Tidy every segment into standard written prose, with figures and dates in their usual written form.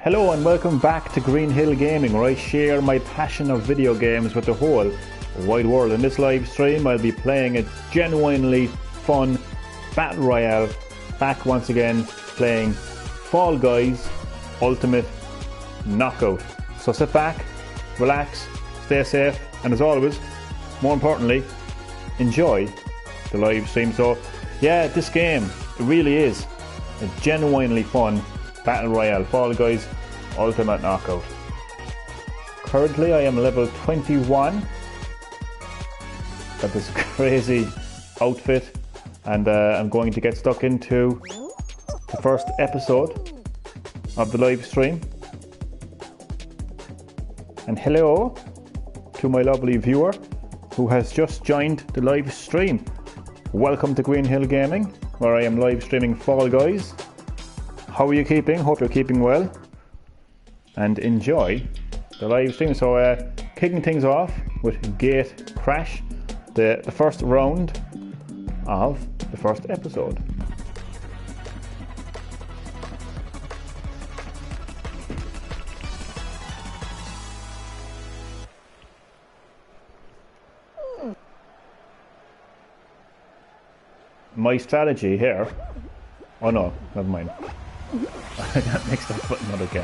Hello and welcome back to Green-HillGaming, where I share my passion of video games with the whole wide world. In this live stream I'll be playing a genuinely fun Battle Royale, back once again playing Fall Guys Ultimate Knockout. So sit back, relax, stay safe, and as always, more importantly, enjoy the live stream. So yeah, this game, it really is a genuinely fun Battle Royale, Fall Guys Ultimate Knockout. Currently I am level 21. Got this crazy outfit, and I'm going to get stuck into the first episode of the live stream. And hello to my lovely viewer who has just joined the live stream. Welcome to Green-HillGaming, where I am live streaming Fall Guys. How are you keeping? Hope you're keeping well and enjoy the live stream. So kicking things off with Gate Crash, the first round of the first episode. My strategy here, oh no, never mind. I got mixed up with another game.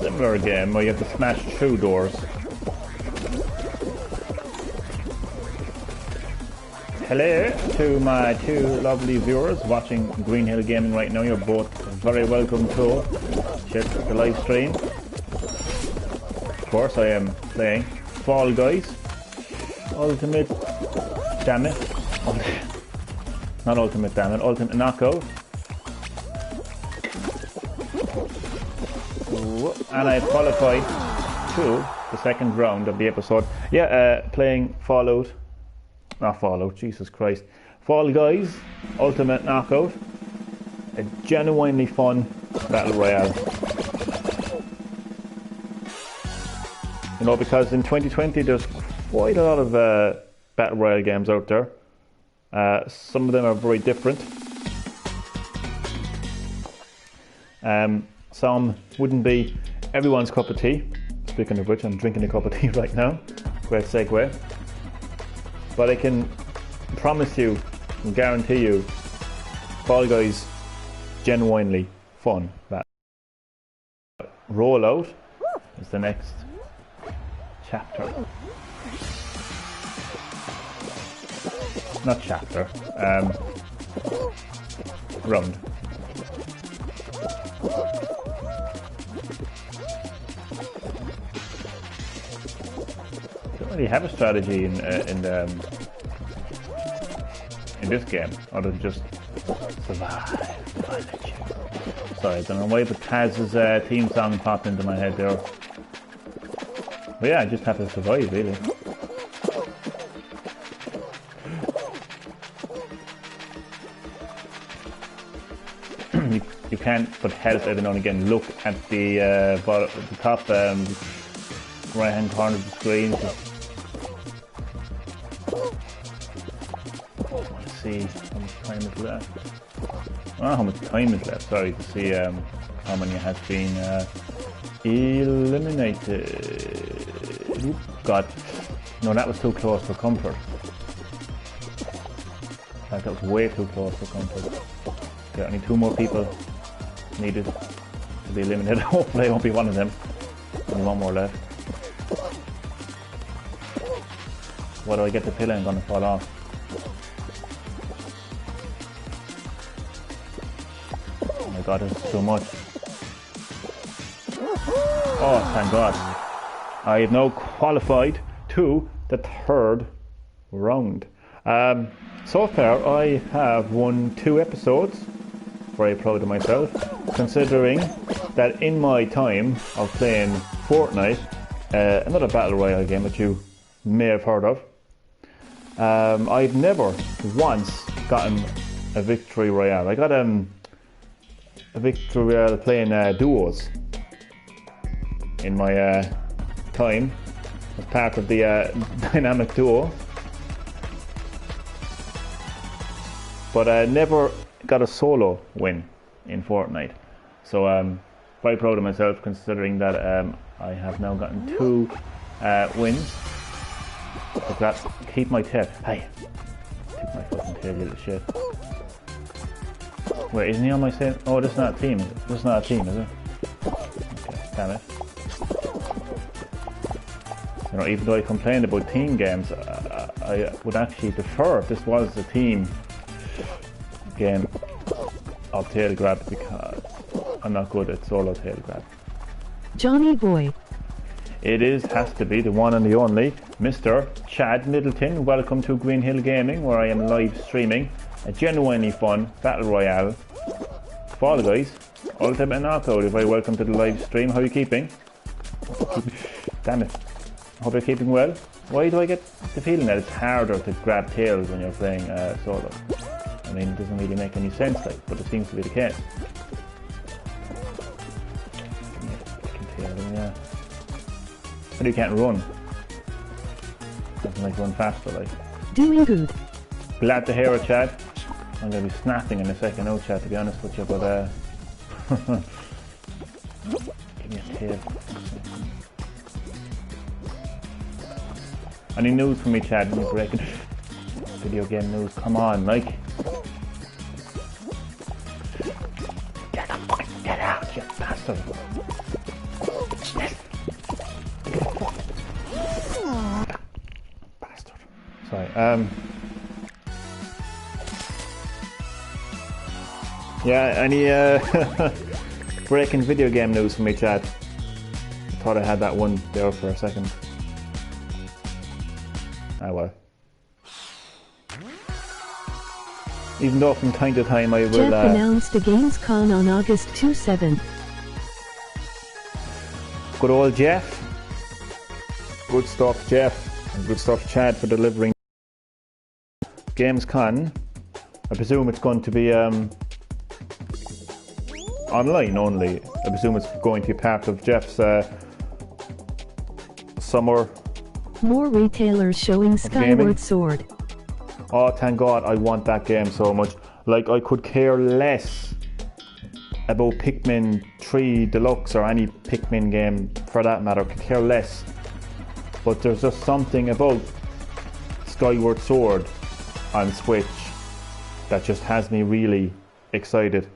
Similar game where you have to smash through doors. Hello to my two lovely viewers watching Green-HillGaming right now. You're both very welcome to check the live stream. Of course, I am playing Fall Guys Ultimate, damn it, not Ultimate, damn it, Ultimate Knockout. And I qualified to the second round of the episode. Yeah, playing Fall Guys Ultimate Knockout, a genuinely fun Battle Royale. You know, because in 2020 there's quite a lot of Battle Royale games out there. Some of them are very different. Some wouldn't be everyone's cup of tea. Speaking of which, I'm drinking a cup of tea right now. Great segue. But I can promise you and guarantee you, Fall Guys, genuinely fun. Rollout is the next chapter. Not chapter. Round. Don't really have a strategy in this game other than just survive. Sorry, I don't know why, but Taz's theme song popped into my head there. But yeah, I just have to survive, really. you can't but help every now and again look at the top right hand corner of the screen. Let's see how much time is left. Oh, how much time is left, sorry, to see how many has been eliminated. Oop, God, no, that was too close for comfort. That was way too close for comfort. Okay, only 2 more people needed to be eliminated. Hopefully I won't be one of them. Only 1 more left. What do I get the pillar? I'm gonna fall off. Oh my God, this is too much. Oh, thank God. I have now qualified to the third round. So far I have won 2 episodes. Very proud of myself, considering that in my time of playing Fortnite, another Battle Royale game that you may have heard of, I've never once gotten a victory royale. I got a victory royale playing duos in my time as part of the dynamic duo. But I never got a solo win in Fortnite. So I'm quite proud of myself considering that I have now gotten 2 wins. Keep my tail. Hey! Keep my fucking tail, you little shit. Wait, isn't he on my same? Oh, this is not a team. This is not a team, is it? Okay, damn it. You know, even though I complained about team games, I would actually prefer if this was a team game of tail grab because I'm not good at solo tail grab. Johnny Boy. It has to be the one and the only Mr. Chad Middleton. Welcome to Green-HillGaming, where I am live streaming a genuinely fun Battle Royale. Fall Guys, Ultimate Knockout. Very welcome to the live stream. How are you keeping? Damn it. Hope you're keeping well. Why do I get the feeling that it's harder to grab tails when you're playing solo? I mean, it doesn't really make any sense, like, but it seems to be the case. Yeah. But you can't run. Doesn't like run faster, like. Doing good. Glad to hear it, Chad. I'm gonna be snapping in a second now, Chad, to be honest with you, but give me a tail. Any news from me, Chad? Any breaking video game news? Come on, like. Get out, you bastard. Yes. Bastard. Sorry. Yeah, any breaking video game news from me, Chad? I thought I had that one there for a second. Ah well. Even though from time to time I will... Jeff announced a Gamescom on August 27th. Good old Jeff. Good stuff, Jeff. And good stuff, Chad, for delivering Gamescom. I presume it's going to be online only. I presume it's going to be part of Jeff's summer... More retailers showing Skyward Sword. Oh, thank God, I want that game so much. Like, I could care less about Pikmin 3 Deluxe or any Pikmin game for that matter. I could care less. But there's just something about Skyward Sword on Switch that just has me really excited.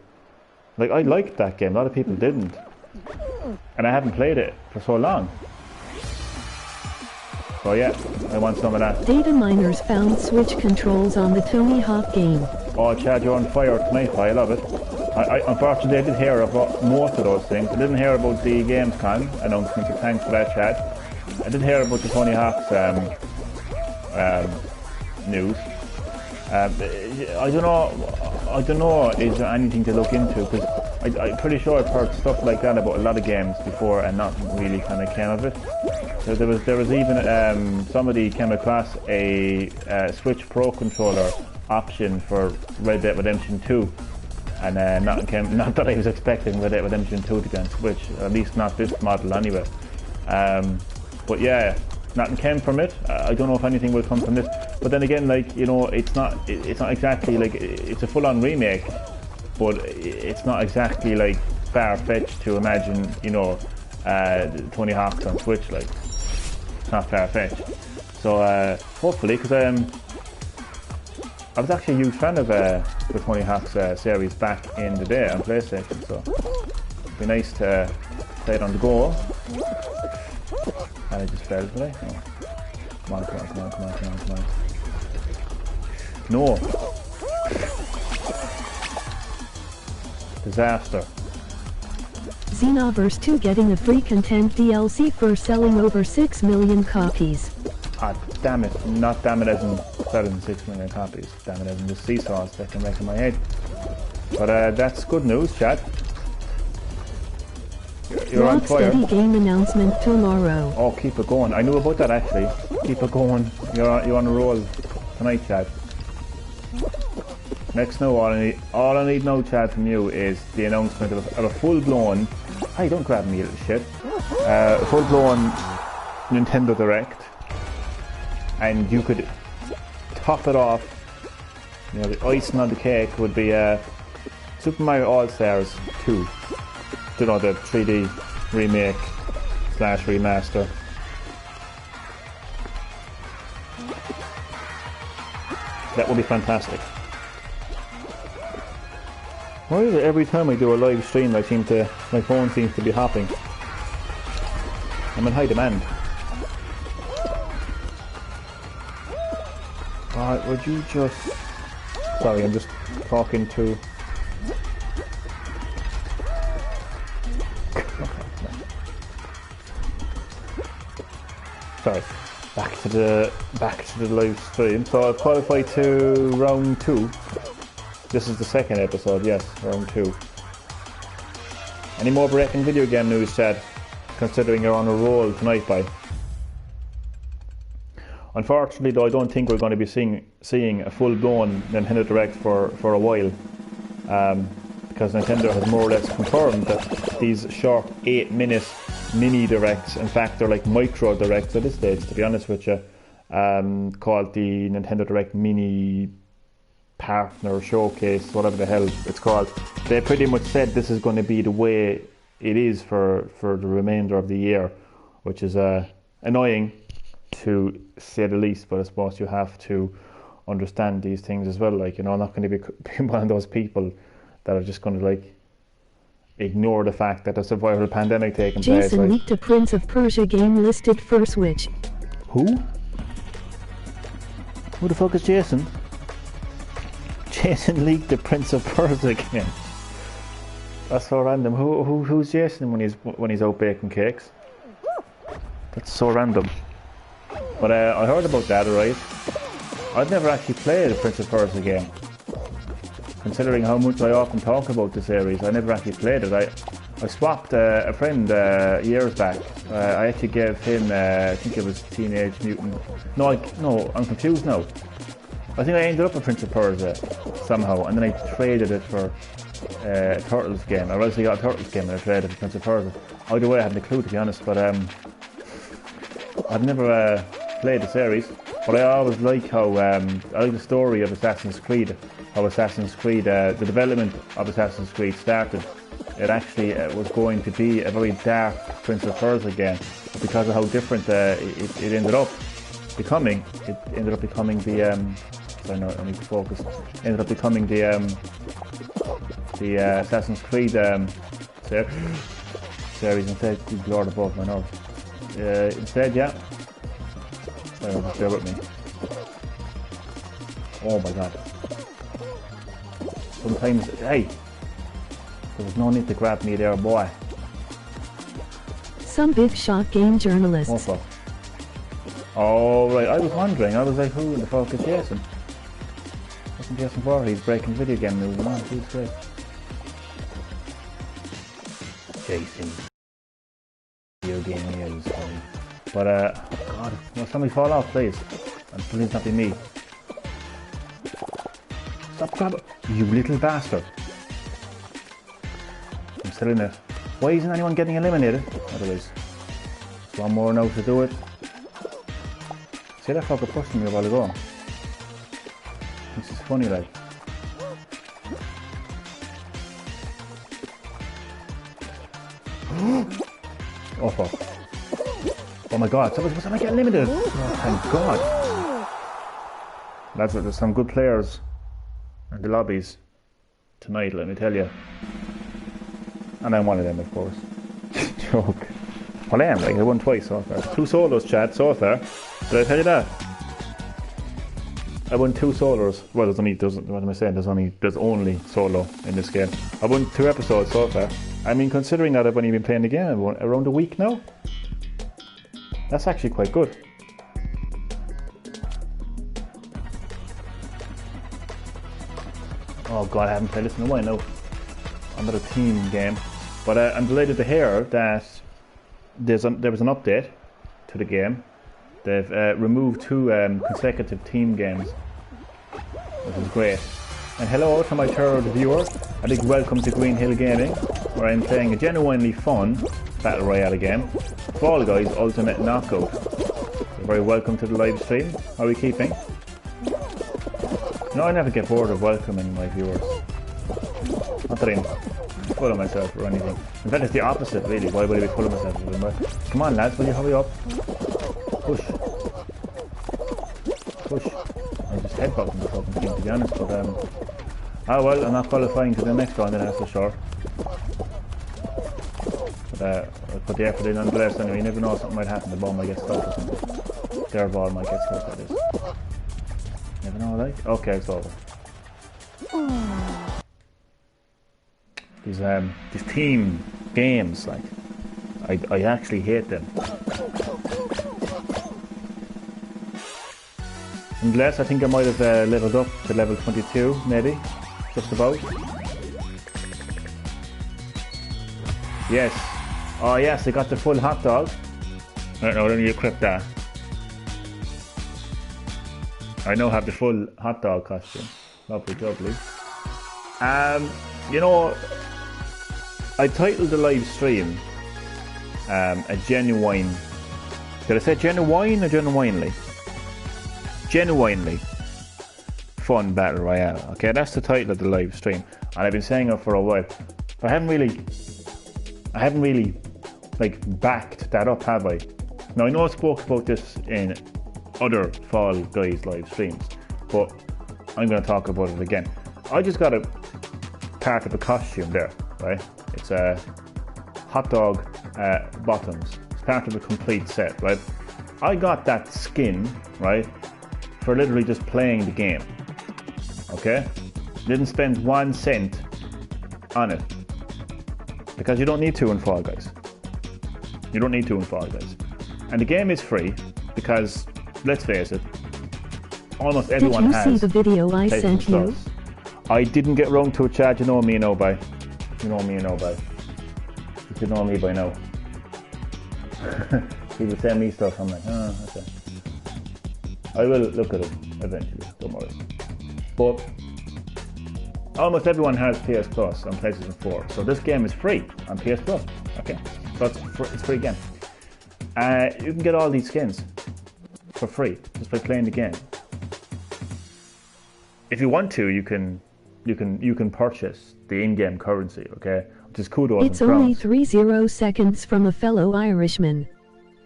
Like, I liked that game. A lot of people didn't. And I haven't played it for so long. So yeah, I want some of that. Data miners found Switch controls on the Tony Hawk game. Oh, Chad, you're on fire tonight. I love it. I unfortunately did hear about most of those things. I didn't hear about the Gamescom announcement, so thanks for that, Chad. I did hear about the Tony Hawk's news. I don't know, is there anything to look into? Because I'm pretty sure I've heard stuff like that about a lot of games before and nothing really kind of came of it. So there was even somebody came across a Switch Pro controller option for Red Dead Redemption 2, and not that I was expecting Red Dead Redemption 2 to be on Switch, at least not this model anyway. But yeah, nothing came from it. I don't know if anything will come from this. But then again, like, you know, it's not exactly like it's a full-on remake, but it's not exactly like far-fetched to imagine, you know, Tony Hawk's on Switch. Like, it's not far-fetched. So hopefully, because I was actually a huge fan of the Tony Hawk's series back in the day on PlayStation, so it'd be nice to play it on the go. And I just fell, did I? No. Come on, come on, come on, come on, come on, come on. No. Disaster. Xenoverse 2 getting a free content DLC for selling over 6 million copies. Ah, damn it. Not damn it as in selling 6 million copies. Damn it as in the seesaws that can make in my head. But that's good news, Chad. You're on fire. Rocksteady game announcement tomorrow. Oh, keep it going. I knew about that actually. Keep it going. You're on a roll tonight, Chad. Next now, all I need now, Chad, from you is the announcement of a full-blown... Hey, don't grab me, you little shit. Full-blown Nintendo Direct, and you could top it off. You know, the icing on the cake would be Super Mario All-Stars 2. You know, the 3D remake / remaster. That would be fantastic. Why is it every time I do a live stream my phone seems to be hopping? I'm in high demand. Alright, would you just... Sorry, I'm just talking to... Sorry. Back to the live stream. So I've qualified to round 2. This is the second episode, yes, round 2. Any more breaking video game news, Chad? Considering you're on a roll tonight, bye. Unfortunately, though, I don't think we're going to be seeing a full-blown Nintendo Direct for a while, because Nintendo has more or less confirmed that these short 8-minute mini directs, in fact, they're like micro directs at this stage, to be honest with you, called the Nintendo Direct Mini Partner Showcase, whatever the hell it's called. They pretty much said this is going to be the way it is for the remainder of the year, which is annoying to say the least, but I suppose you have to understand these things as well. Like, you know, I'm not going to be one of those people that are just going to like ignore the fact that there's a viral pandemic taking place. Jason leaked a Prince of Persia game listed for Switch. Who? Who the fuck is Jason? Jason leaked the Prince of Persia game. That's so random. Who's Jason when he's out baking cakes? That's so random. But I heard about that, right? I've never actually played a Prince of Persia game. Considering how much I often talk about the series, I never actually played it. I swapped a friend years back. I actually gave him, I think it was Teenage Mutant. No, I'm confused now. I think I ended up with Prince of Persia somehow, and then I traded it for a Turtles game. I actually got a Turtles game and I traded it for Prince of Persia. Either way, I hadn't a clue, to be honest, but I've never played the series. But I always like how, I like the story of Assassin's Creed, how Assassin's Creed, the development of Assassin's Creed started. It actually was going to be a very dark Prince of Persia game, but because of how different it ended up becoming, the, sorry, no, I need to focus, ended up becoming the Assassin's Creed series instead. Good Lord above my nose. Instead, yeah. Just bear with me. Oh my god. Sometimes, hey, there's no need to grab me there, boy. Some big shot game journalists. Oh right, I was wondering. I was like, who in the fuck is Jason? Wasn't Jason Voorhees breaking video game news? No, he's great. Jason. Video game news. But God, will somebody fall off, please? And please not be me. Stop grabbing, you little bastard. I'm still in it. Why isn't anyone getting eliminated? Otherwise, there's one more now to do it. See that fucker pushed me a while ago. This is funny, like. Oh fuck. Oh my god, somebody get eliminated! Oh thank god. There's some good players in the lobbies tonight, let me tell you. And I'm one of them, of course. Joke. Well, I am, like, I won twice so far. 2 solos, Chad, so far. Did I tell you that? I won 2 solos. Well, what am I saying? There's only solo in this game. I won 2 episodes so far. I mean, considering that I've only been playing the game around a week now, that's actually quite good. Oh god, I haven't played this in a while now. Another team game. But I'm delighted to hear that there was an update to the game. They've removed 2 consecutive team games, which is great. And hello to my third viewer. A big welcome to Green-HillGaming, where I'm playing a genuinely fun Battle Royale game. Fall Guys Ultimate Knockout. You're very welcome to the live stream. How are we keeping? No, I never get bored of welcoming my viewers. Not that I'm full of myself or anything. In fact, it's the opposite, really. Why would I be full of myself? Come on, lads, will you hurry up? Push. Push. I'm just headbutting the fucking thing, to be honest, but oh well, I'm not qualifying to the next round, that's for sure. But I'll put the effort in nonetheless anyway. You never know, something might happen, the ball might get stuck or something. Their ball might get stuck, that is. Never know, like? Okay, it's over. These team games, like, I actually hate them. Unless I think I might have leveled up to level 22, maybe, just about. Yes. Oh yes, I got the full hot dog. I don't know, let me equip that. I now have the full hot dog costume. Lovely, lovely. You know, I titled the live stream a genuine. Did I say genuine or genuinely? Genuinely fun battle royale. Okay, that's the title of the live stream, and I've been saying it for a while. But I haven't really like backed that up, have I? Now I know I spoke about this in other Fall Guys live streams, but I'm going to talk about it again. I just got a part of a costume there, right? It's a hot dog bottoms. It's part of a complete set, right? I got that skin, right, for literally just playing the game. Okay? Didn't spend 1 cent on it. Because you don't need to in Fall Guys. You don't need to in Fall Guys. And the game is free because, let's face it, almost everyone has. Did you see the video I sent you? I didn't get round to it, Chad. You know me now by. You know me now by. You should know me by now. People send me stuff, I'm like, oh, okay. I will look at it eventually, don't worry. But almost everyone has PS Plus on PlayStation 4, so this game is free on PS Plus. Okay, so it's free game. You can get all these skins for free just by playing the game. If you want to, you can purchase the in-game currency. Okay, which is kudos. It's only 30 seconds from a fellow Irishman.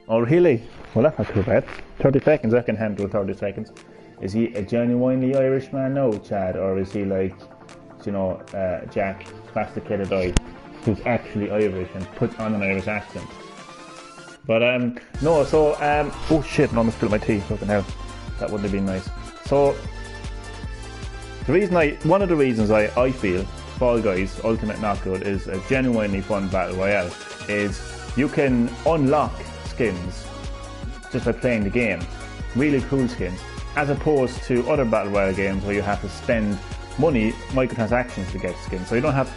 Oh really? Well, that's not too bad. 30 seconds, I can handle 30 seconds. Is he a genuinely Irish man now, Chad, or is he like, you know, Jack, masticated eye, who's actually Irish and puts on an Irish accent? But no, so oh shit, I almost spilled my tea. Fucking hell, that wouldn't have been nice. So one of the reasons I feel Fall Guys Ultimate Knockout is a genuinely fun battle royale is you can unlock skins just by playing the game, really cool skins, as opposed to other battle royale games where you have to spend money, microtransactions to get skins. So you don't have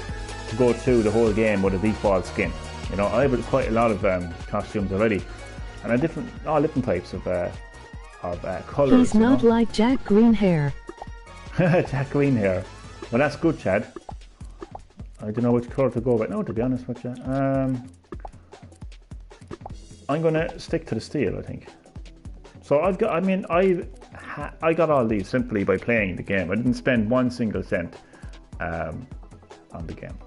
to go through the whole game with a default skin. You know, I have quite a lot of costumes already, and all different types of colours. He's not like Jack Green-Hair. Jack Green-Hair. Well, that's good, Chad. I don't know which colour to go with. No, to be honest with you. I'm going to stick to the steel, I think. So I got all these simply by playing the game. I didn't spend 1 single cent on the game.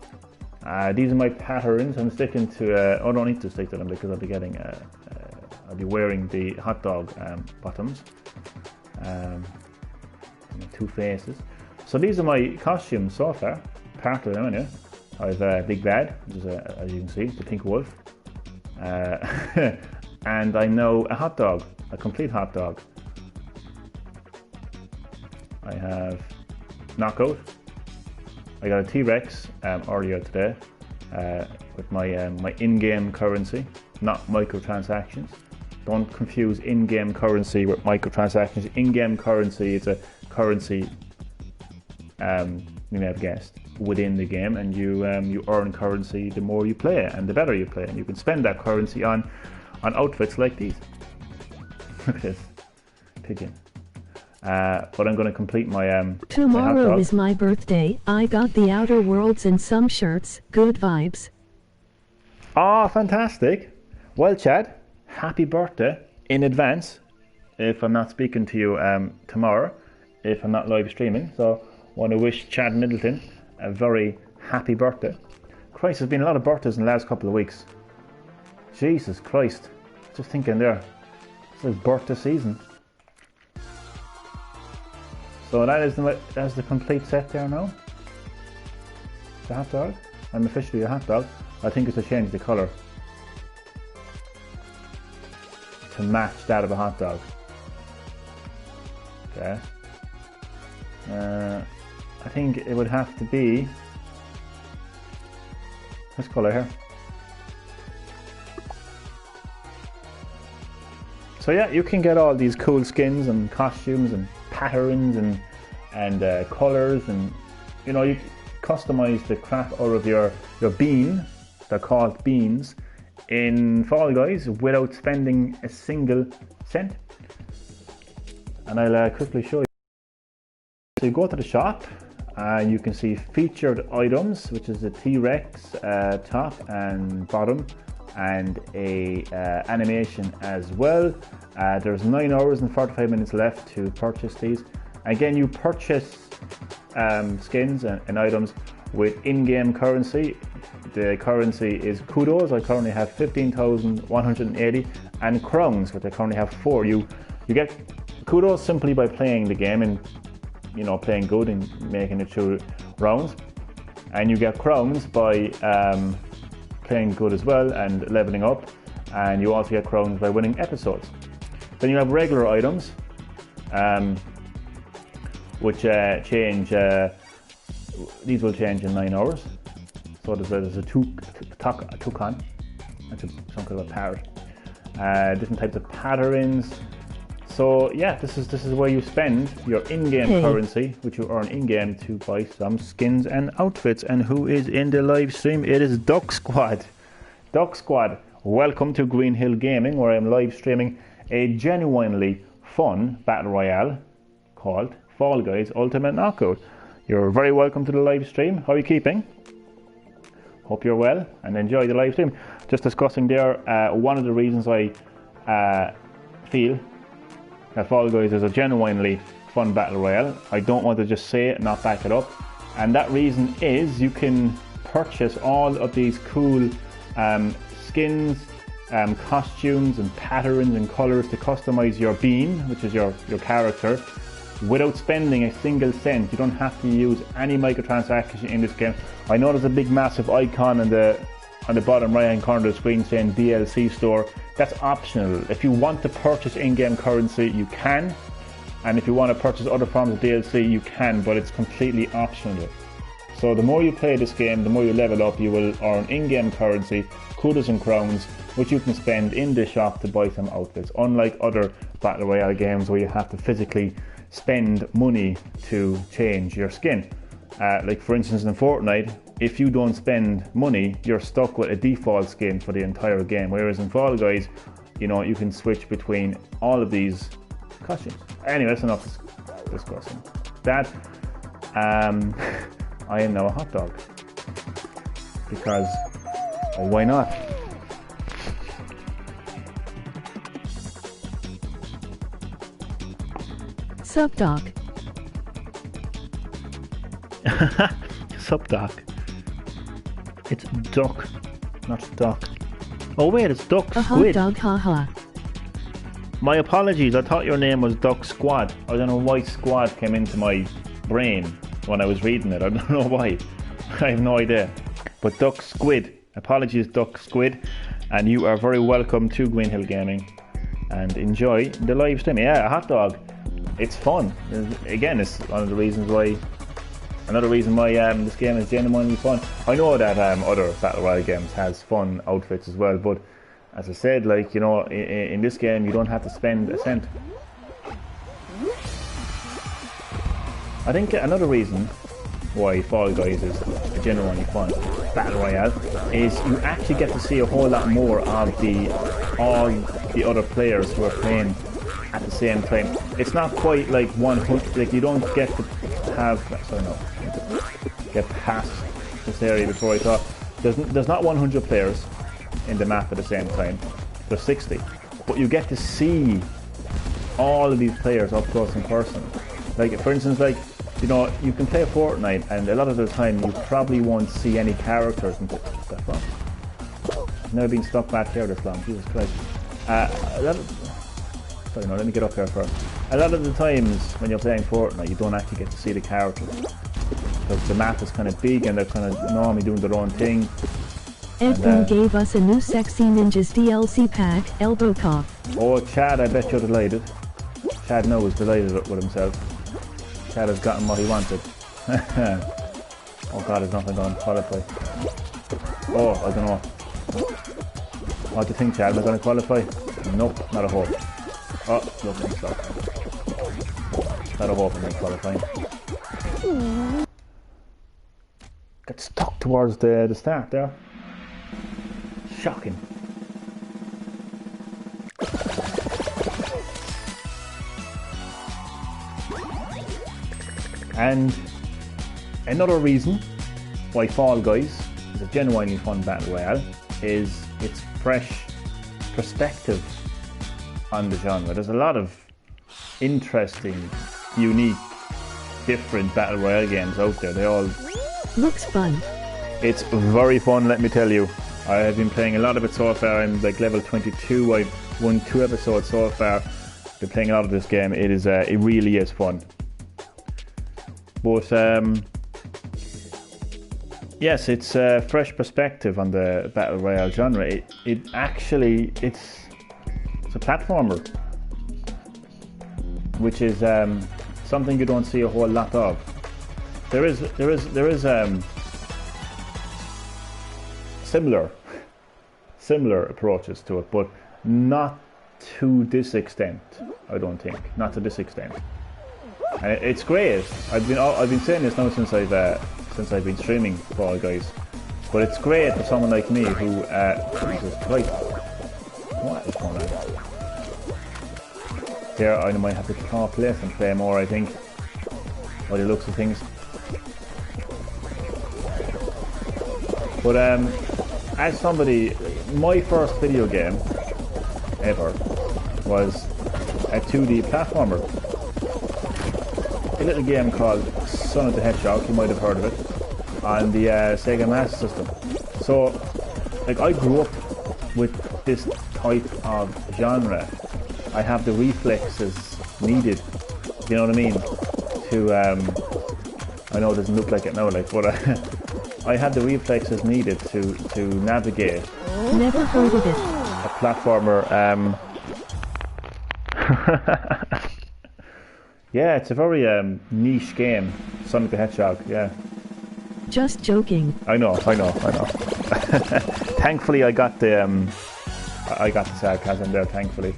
These are my patterns. I'm sticking to. I don't need to stick to them because I'll be getting. I'll be wearing the hot dog bottoms. 2 faces. So these are my costumes so far. Part of them, anyway. I have Big Bad, which is as you can see, the pink wolf. And I know a hot dog, a complete hot dog. I have Knockout. I got a T-Rex earlier today with my my in-game currency, not microtransactions. Don't confuse in-game currency with microtransactions. In-game currency is a currency, you may have guessed, within the game, and you earn currency the more you play and the better you play, and you can spend that currency on outfits like these. Look at this pigeon. But I'm going to complete my Tomorrow is my birthday. I got the Outer Worlds and some shirts. Good vibes. Oh, fantastic. Well, Chad, happy birthday in advance. If I'm not speaking to you tomorrow, if I'm not live streaming. So I want to wish Chad Middleton a very happy birthday. Christ, there's been a lot of birthdays in the last couple of weeks. Jesus Christ. Just thinking there. It's like birthday season. So that's the complete set there now. The hot dog. I'm officially a hot dog. I think it's to change the colour to match that of a hot dog. Okay. I think it would have to be this colour here. So yeah, you can get all these cool skins and costumes and patterns and colours, and you know, you customise the crap out of your bean. They're called beans in Fall Guys without spending a single cent. And I'll quickly show you. So you go to the shop and you can see featured items, which is a T-Rex top and bottom, and a animation as well. There's 9 hours and 45 minutes left to purchase these. Again, you purchase skins and items with in-game currency. The currency is kudos. I currently have 15,180, and crowns, which I currently have 4. You get kudos simply by playing the game and, you know, playing good and making it through rounds, and you get crowns by playing good as well and leveling up, and you also get crowns by winning episodes. Then you have regular items, which change. These will change in 9 hours. So there's a toucan. That's some kind of a parrot. Different types of patterns. So yeah, this is where you spend your in-game currency, which you earn in-game, to buy some skins and outfits. And who is in the live stream? It is Duck Squad. Duck Squad, welcome to Green-HillGaming, where I'm live streaming a genuinely fun battle royale called Fall Guys Ultimate Knockout. You're very welcome to the live stream. How are you keeping? Hope you're well and enjoy the live stream. Just discussing there, one of the reasons I feel that Fall Guys is a genuinely fun battle royale. I don't want to just say it and not back it up. And that reason is you can purchase all of these cool skins, costumes and patterns and colours to customise your bean, which is your character, without spending a single cent. You don't have to use any microtransaction in this game. I know there's a big massive icon on the bottom right hand corner of the screen saying DLC store. That's optional. If you want to purchase in-game currency, you can, and if you want to purchase other forms of DLC, you can, but it's completely optional. So the more you play this game, the more you level up, you will earn in-game currency, kudos and crowns, which you can spend in the shop to buy some outfits, unlike other battle royale games where you have to physically spend money to change your skin. Like for instance in Fortnite, if you don't spend money, you're stuck with a default skin for the entire game, whereas in Fall Guys, you know, you can switch between all of these costumes. Anyway, that's enough discussing that. I am now a hot dog because why not? Sup, Doc? Sup, Doc? It's duck, not duck. Oh wait, it's Duck Squid. Hot dog, haha. My apologies, I thought your name was Duck Squad. I don't know why Squad came into my brain when I was reading it. I don't know why. I have no idea. But Duck Squid. Apologies, Duck Squid. And you are very welcome to Green-HillGaming. And enjoy the live stream. Yeah, a hot dog. It's fun. Again, it's one of the reasons why. Another reason why this game is genuinely fun. I know that other battle royale games has fun outfits as well, but as I said, like, you know, in this game you don't have to spend a cent. I think another reason why Fall Guys is a genuinely fun battle royale is you actually get to see a whole lot more of all the other players who are playing at the same time. It's not quite like 100, like you don't get to have, sorry no, get past this area before I thought. There's not 100 players, in the map at the same time. There's 60. But you get to see all of these players up close and personal. Like, for instance, like, you know, you can play Fortnite, and a lot of the time you probably won't see any characters and stuff. I've never been stuck back here this long, Jesus Christ. Sorry, no, let me get up here first. A lot of the times when you're playing Fortnite, you don't actually get to see the characters. Because the map is kind of big and they're kind of normally doing their own thing. Edwin gave us a new Sexy Ninjas DLC pack, Elbow Cop. Oh, Chad, I bet you're delighted. Chad knows delighted with himself. Chad has gotten what he wanted. Oh God, there's nothing going to qualify. Oh, I don't know. What do you think, Chad? Am I going to qualify? Nope, not a hope. Oh, look, I'm stuck. Not a hope I'm going to qualify. Got stuck towards the start there. Shocking. And another reason why Fall Guys is a genuinely fun battle royale is its fresh perspective on the genre. There's a lot of interesting, unique, different battle royale games out there. They all looks fun. It's very fun, let me tell you. I have been playing a lot of it so far. I'm like level 22. I've won 2 episodes so far. Been playing a lot of this game. It is it really is fun. But yes, it's a fresh perspective on the battle royale genre. It's a platformer, which is something you don't see a whole lot of. There is similar approaches to it, but not to this extent. I don't think, not to this extent. And it's great. I've been saying this now since I've been streaming Fall Guys, but it's great for someone like me who Jesus Christ, what is going on? Here, I might have to talk less and play more, I think, by the looks of things. But as somebody, my first video game ever was a 2D platformer. A little game called Sonic the Hedgehog, you might have heard of it, on the Sega Master System. So, like, I grew up with this type of genre. I have the reflexes needed, you know what I mean, to, I know it doesn't look like it now, like, but I had the reflexes needed to navigate. Never heard of it. A platformer, yeah, it's a very niche game, Sonic the Hedgehog, yeah. Just joking. I know. Thankfully, I got the sarcasm there, thankfully.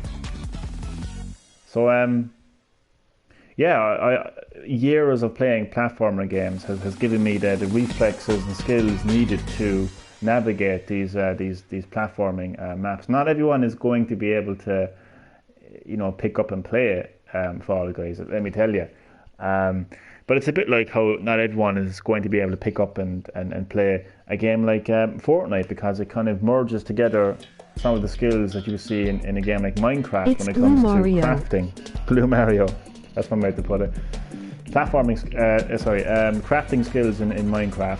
So, yeah, years of playing platformer games has given me the reflexes and skills needed to navigate these platforming maps. Not everyone is going to be able to, you know, pick up and play Fall Guys, let me tell you. But it's a bit like how not everyone is going to be able to pick up and play a game like Fortnite, because it kind of merges together some of the skills that you see in a game like Minecraft when it comes to crafting. Blue Mario, that's one way to put it. Platforming, crafting skills in Minecraft,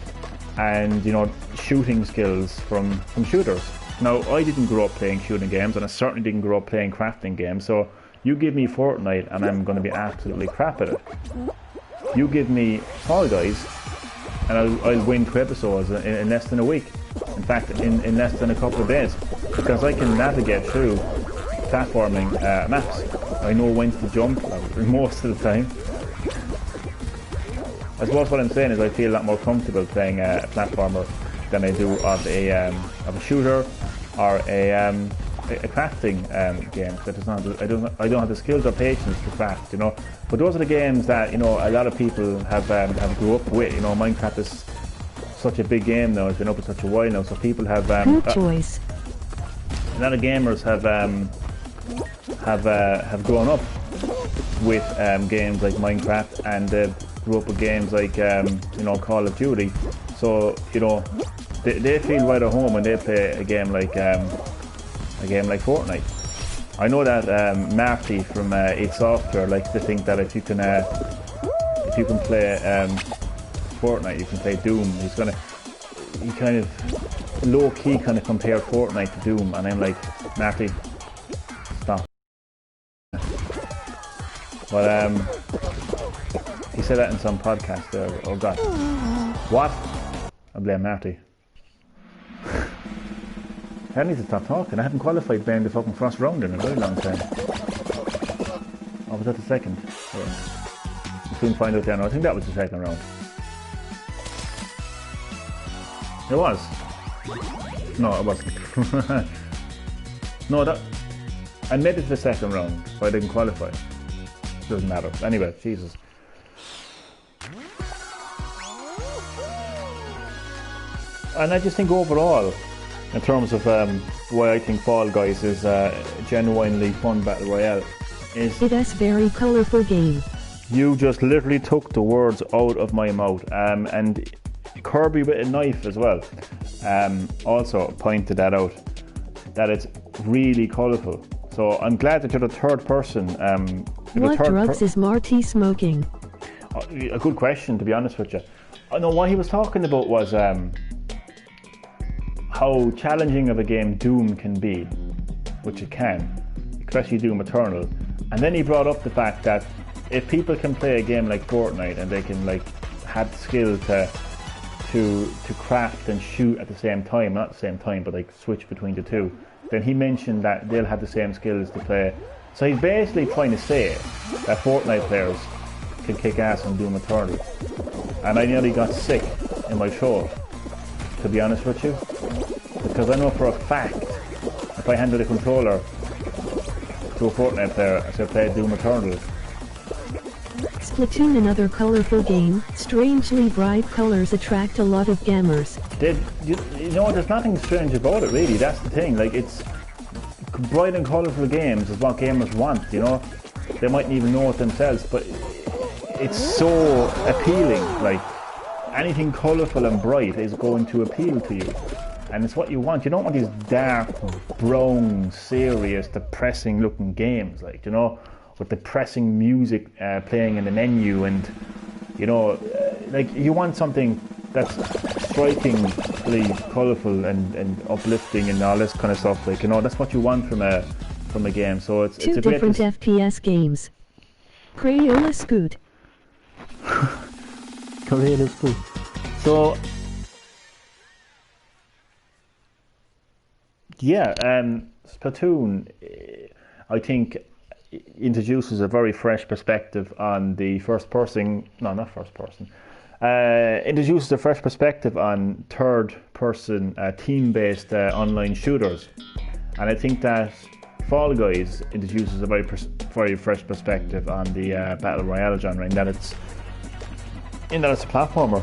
and, you know, shooting skills from shooters. Now, I didn't grow up playing shooting games, and I certainly didn't grow up playing crafting games, so you give me Fortnite and I'm going to be absolutely crap at it. You give me Fall Guys and I'll win 2 episodes in less than a week. In fact, in less than a couple of days, because I can navigate through platforming maps. I know when to jump most of the time. I suppose what I'm saying is I feel a lot more comfortable playing a platformer than I do of a shooter or a crafting game. That is not, I don't have the skills or patience to craft, you know. But those are the games that, you know, a lot of people have grew up with. You know, Minecraft is such a big game now. It's been up for such a while now, so people have good choice. A lot of gamers have grown up with games like Minecraft, and grew up with games like you know, Call of Duty. So, you know, they feel right at home when they play a game like Fortnite. I know that Marty from 8 Software likes to think that if you can play Fortnite, you can play Doom. He kind of low key kind of compare Fortnite to Doom, and I'm like, Marty, stop. But he said that in some podcast there. Oh God, what? I blame Marty. I need to stop talking. I haven't qualified playing the fucking first round in a very long time. Oh, was that the second? Yeah. We'll soon find out there. No, I think that was the second round. It was. No, it wasn't. No, I made it to the second round, but I didn't qualify. Doesn't matter. Anyway, Jesus. And I just think overall, in terms of why I think Fall Guys is a genuinely fun battle royale, is it's a very colourful game. You just literally took the words out of my mouth, and Kirby with a knife as well also pointed that out, that it's really colourful. So I'm glad that you're the third person. What drugs is Marty smoking? A good question, to be honest with you. I know what he was talking about was how challenging of a game Doom can be, which it can, especially Doom Eternal. And then he brought up the fact that if people can play a game like Fortnite and they can like have the skill to craft and shoot at the same time, not the same time, but like switch between the two, then he mentioned that they'll have the same skills to play. So he's basically trying to say that Fortnite players can kick ass on Doom Eternal. And I nearly got sick in my throat, to be honest with you, because I know for a fact if I handed a controller to a Fortnite player as I played Doom Eternal. Splatoon, another colourful game. Strangely bright colours attract a lot of gamers. You know, there's nothing strange about it really, that's the thing. Like, it's bright and colourful games is what gamers want, you know. They mightn't even know it themselves, but it's so appealing. Like, anything colourful and bright is going to appeal to you. And it's what you want. You don't want these dark, brown, serious, depressing looking games, like, you know, with depressing music playing in the menu, and, you know, like, you want something that's strikingly colourful and uplifting and all this kind of stuff, like, you know, that's what you want from a game. So it's two a different FPS games. Crayola Scoot. Crayola Scoot. So yeah, Splatoon, I think, introduces a very fresh perspective on the introduces a fresh perspective on third-person team-based online shooters, and I think that Fall Guys introduces a very fresh perspective on the battle royale genre, in that it's a platformer.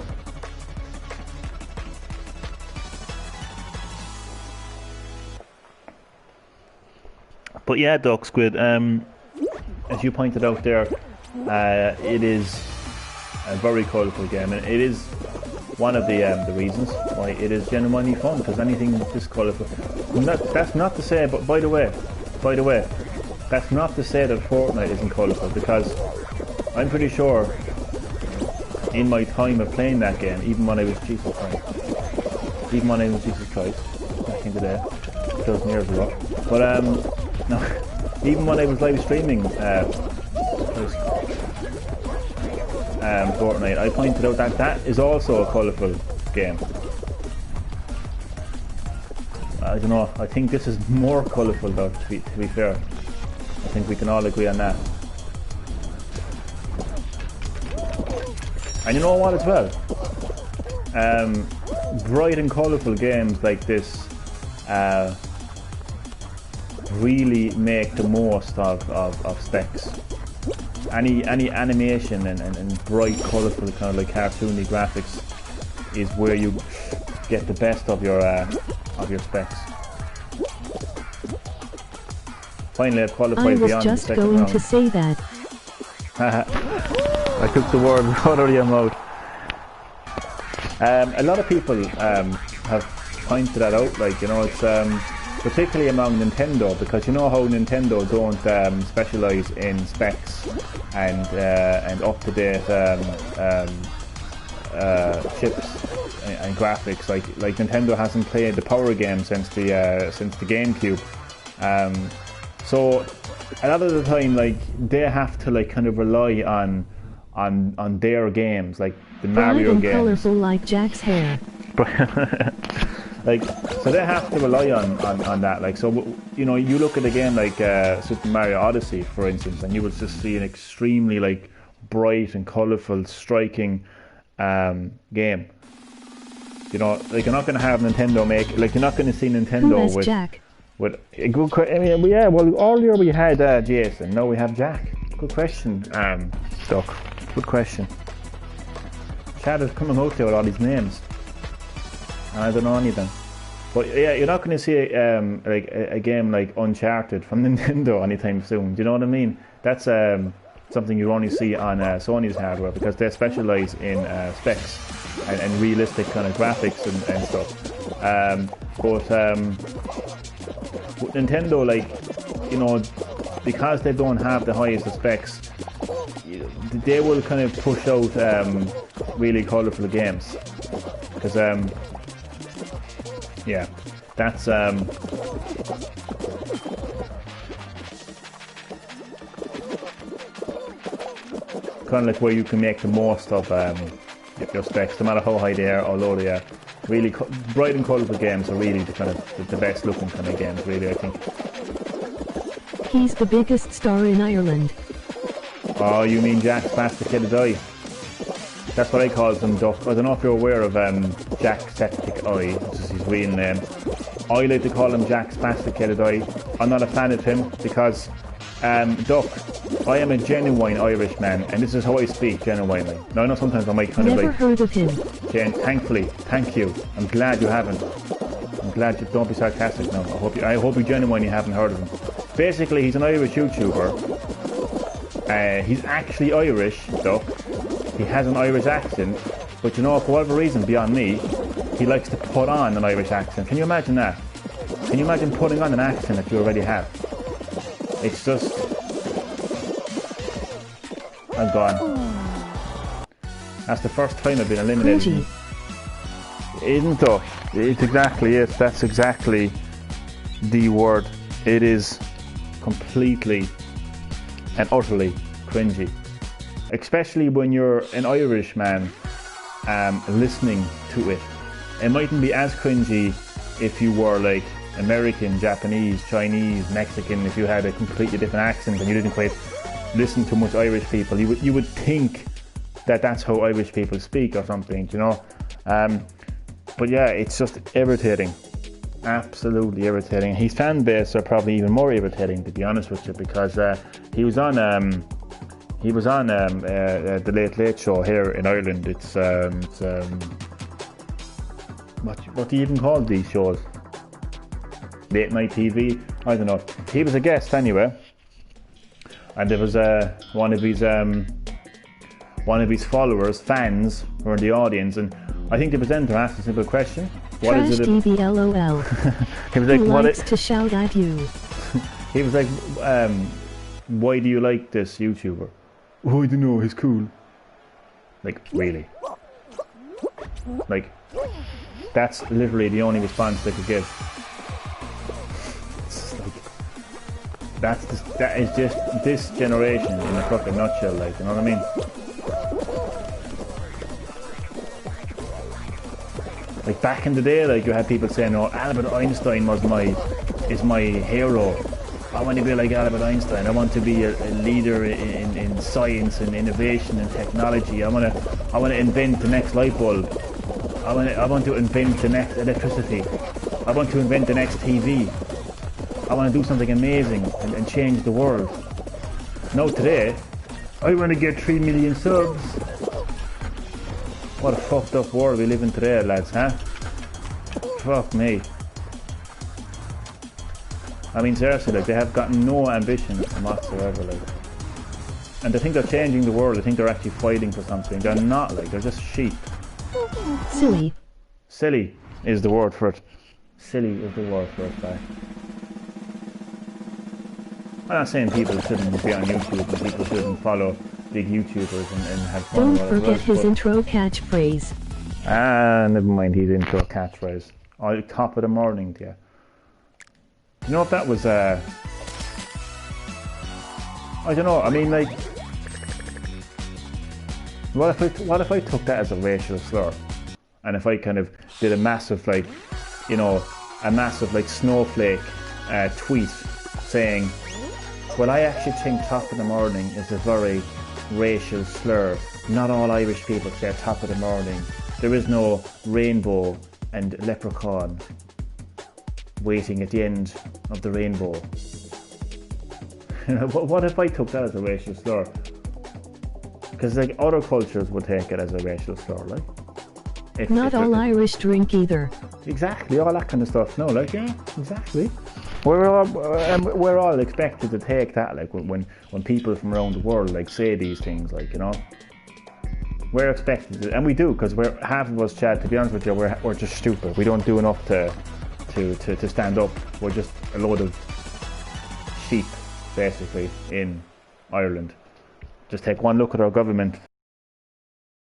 But yeah, Duck Squid, as you pointed out there, it is a very colourful game, and it is one of the reasons why it is genuinely fun, because anything this colourful. That's not to say, but by the way, that's not to say that Fortnite isn't colourful, because I'm pretty sure in my time of playing that game, even when I was Jesus Christ, back in the day, 2,000 years ago, but no, even when I was live streaming Fortnite, I pointed out that is also a colourful game. I don't know, I think this is more colourful though, to be fair. I think we can all agree on that. And you know what as well? Bright and colourful games like this really make the most of specs. Any animation and bright, colourful, kind of like cartoony graphics is where you get the best of your specs. Finally, I've qualified beyond the second round. I was just going to say that. I took the word out of your mouth. A lot of people have pointed that out. Like, you know, it's particularly among Nintendo, because you know how Nintendo don't specialize in specs and up to date chips and graphics. Like Nintendo hasn't played the Power game since the GameCube. So a lot of the time, like, they have to like kind of rely on their games, like the Mario games. Colorful like Jack's hair. Like, so they have to rely on that. Like, so, you know, you look at a game like Super Mario Odyssey, for instance, and you would just see an extremely like bright and colorful, striking game. You know, like, you're not going to have Nintendo make, like, you're not going to see Nintendo with Jack? With a good, I mean, yeah. Well, earlier we had Jason. Now we have Jack. Good question, Duck. Good question. Chad is coming out there with all these names. I don't know any of them. But yeah, you're not going to see like a game like Uncharted from Nintendo anytime soon. Do you know what I mean? That's something you only see on Sony's hardware, because they specialise in specs and realistic kind of graphics and stuff. But Nintendo, like, you know, because they don't have the highest of specs, they will kind of push out really colourful games. Because yeah, that's kind of like where you can make the most of your specs, no matter how high they are or low they are. Really bright and colourful games are really the kind of the best looking kind of games, really, I think. He's the biggest star in Ireland. Oh, you mean Jack Spasticated Eye? That's what I call him, Duck. I don't know if you're aware of Jack Septic Eye, which is his real name. I like to call him Jack Spasticated Eye. I'm not a fan of him because, Duck, I am a genuine Irishman, and this is how I speak genuinely. Now, I know sometimes I might kind of like... Never heard of him. Jane, thankfully, thank you. I'm glad you haven't. I'm glad you don't be sarcastic now. I hope you genuinely haven't heard of him. Basically, he's an Irish YouTuber. He's actually Irish, Duck. He has an Irish accent, but you know, for whatever reason beyond me, he likes to put on an Irish accent. Can you imagine that? Can you imagine putting on an accent that you already have? It's just... I'm gone. That's the first time I've been eliminated. Isn't it? It's exactly it. That's exactly the word. It is completely and utterly cringy. Especially when you're an Irishman listening to it. It mightn't be as cringy if you were like American, Japanese, Chinese, Mexican, if you had a completely different accent and you didn't quite listen to much Irish people. You would think that that's how Irish people speak or something, you know. But yeah, it's just irritating. Absolutely irritating. His fan base are probably even more irritating, to be honest with you, because he was on the Late Late Show here in Ireland. It's what do you even call these shows? Late night TV? I don't know. He was a guest anyway, and there was one of his followers, fans, were in the audience, and I think the presenter asked a simple question. What Trash is it? TV LOL. He was like, Who "What?" likes to shout at you? He was like, "Why do you like this YouTuber?" "Oh, I don't know. He's cool." Like, really? Like, that's literally the only response they could give. It's like, that is just this generation in a fucking nutshell. Like, you know what I mean? Like, back in the day, like, you had people saying, "Oh, Albert Einstein is my hero. I want to be like Albert Einstein. I want to be a leader in science and innovation and technology. I want to invent the next light bulb. I want to invent the next electricity. I want to invent the next TV. I want to do something amazing and change the world." Now today, I want to get 3 million subs. What a fucked up world we live in today, lads, huh? Fuck me. I mean, seriously, like, they have got no ambition whatsoever, like. And they think they're changing the world. They think they're actually fighting for something. They're not, like, they're just sheep. Silly. Silly. is the word for it. Silly is the word for it, guy. I'm not saying people shouldn't be on YouTube and people shouldn't follow big YouTubers and have fun. Don't forget his intro catchphrase. Ah, never mind his intro catchphrase. Top of the morning to you. Do you know if that was, I don't know, I mean, like, what if I took that as a racial slur? And if I kind of did a massive, like, you know, a massive, like, snowflake tweet saying, well, I actually think top of the morning is a very racial slur. Not all Irish people say top of the morning. There is no rainbow and leprechaun waiting at the end of the rainbow. What if I took that as a racial slur? Because like other cultures would take it as a racial slur, like. Not all Irish drink either. Exactly, all that kind of stuff. No, like, yeah, exactly. We're all expected to take that, like, when people from around the world, like, say these things, like, you know. We're expected to, and we do, because we're half of us, Chad, to be honest with you, we're just stupid. We don't do enough to stand up. We're just a load of sheep, basically, in Ireland. Just take one look at our government.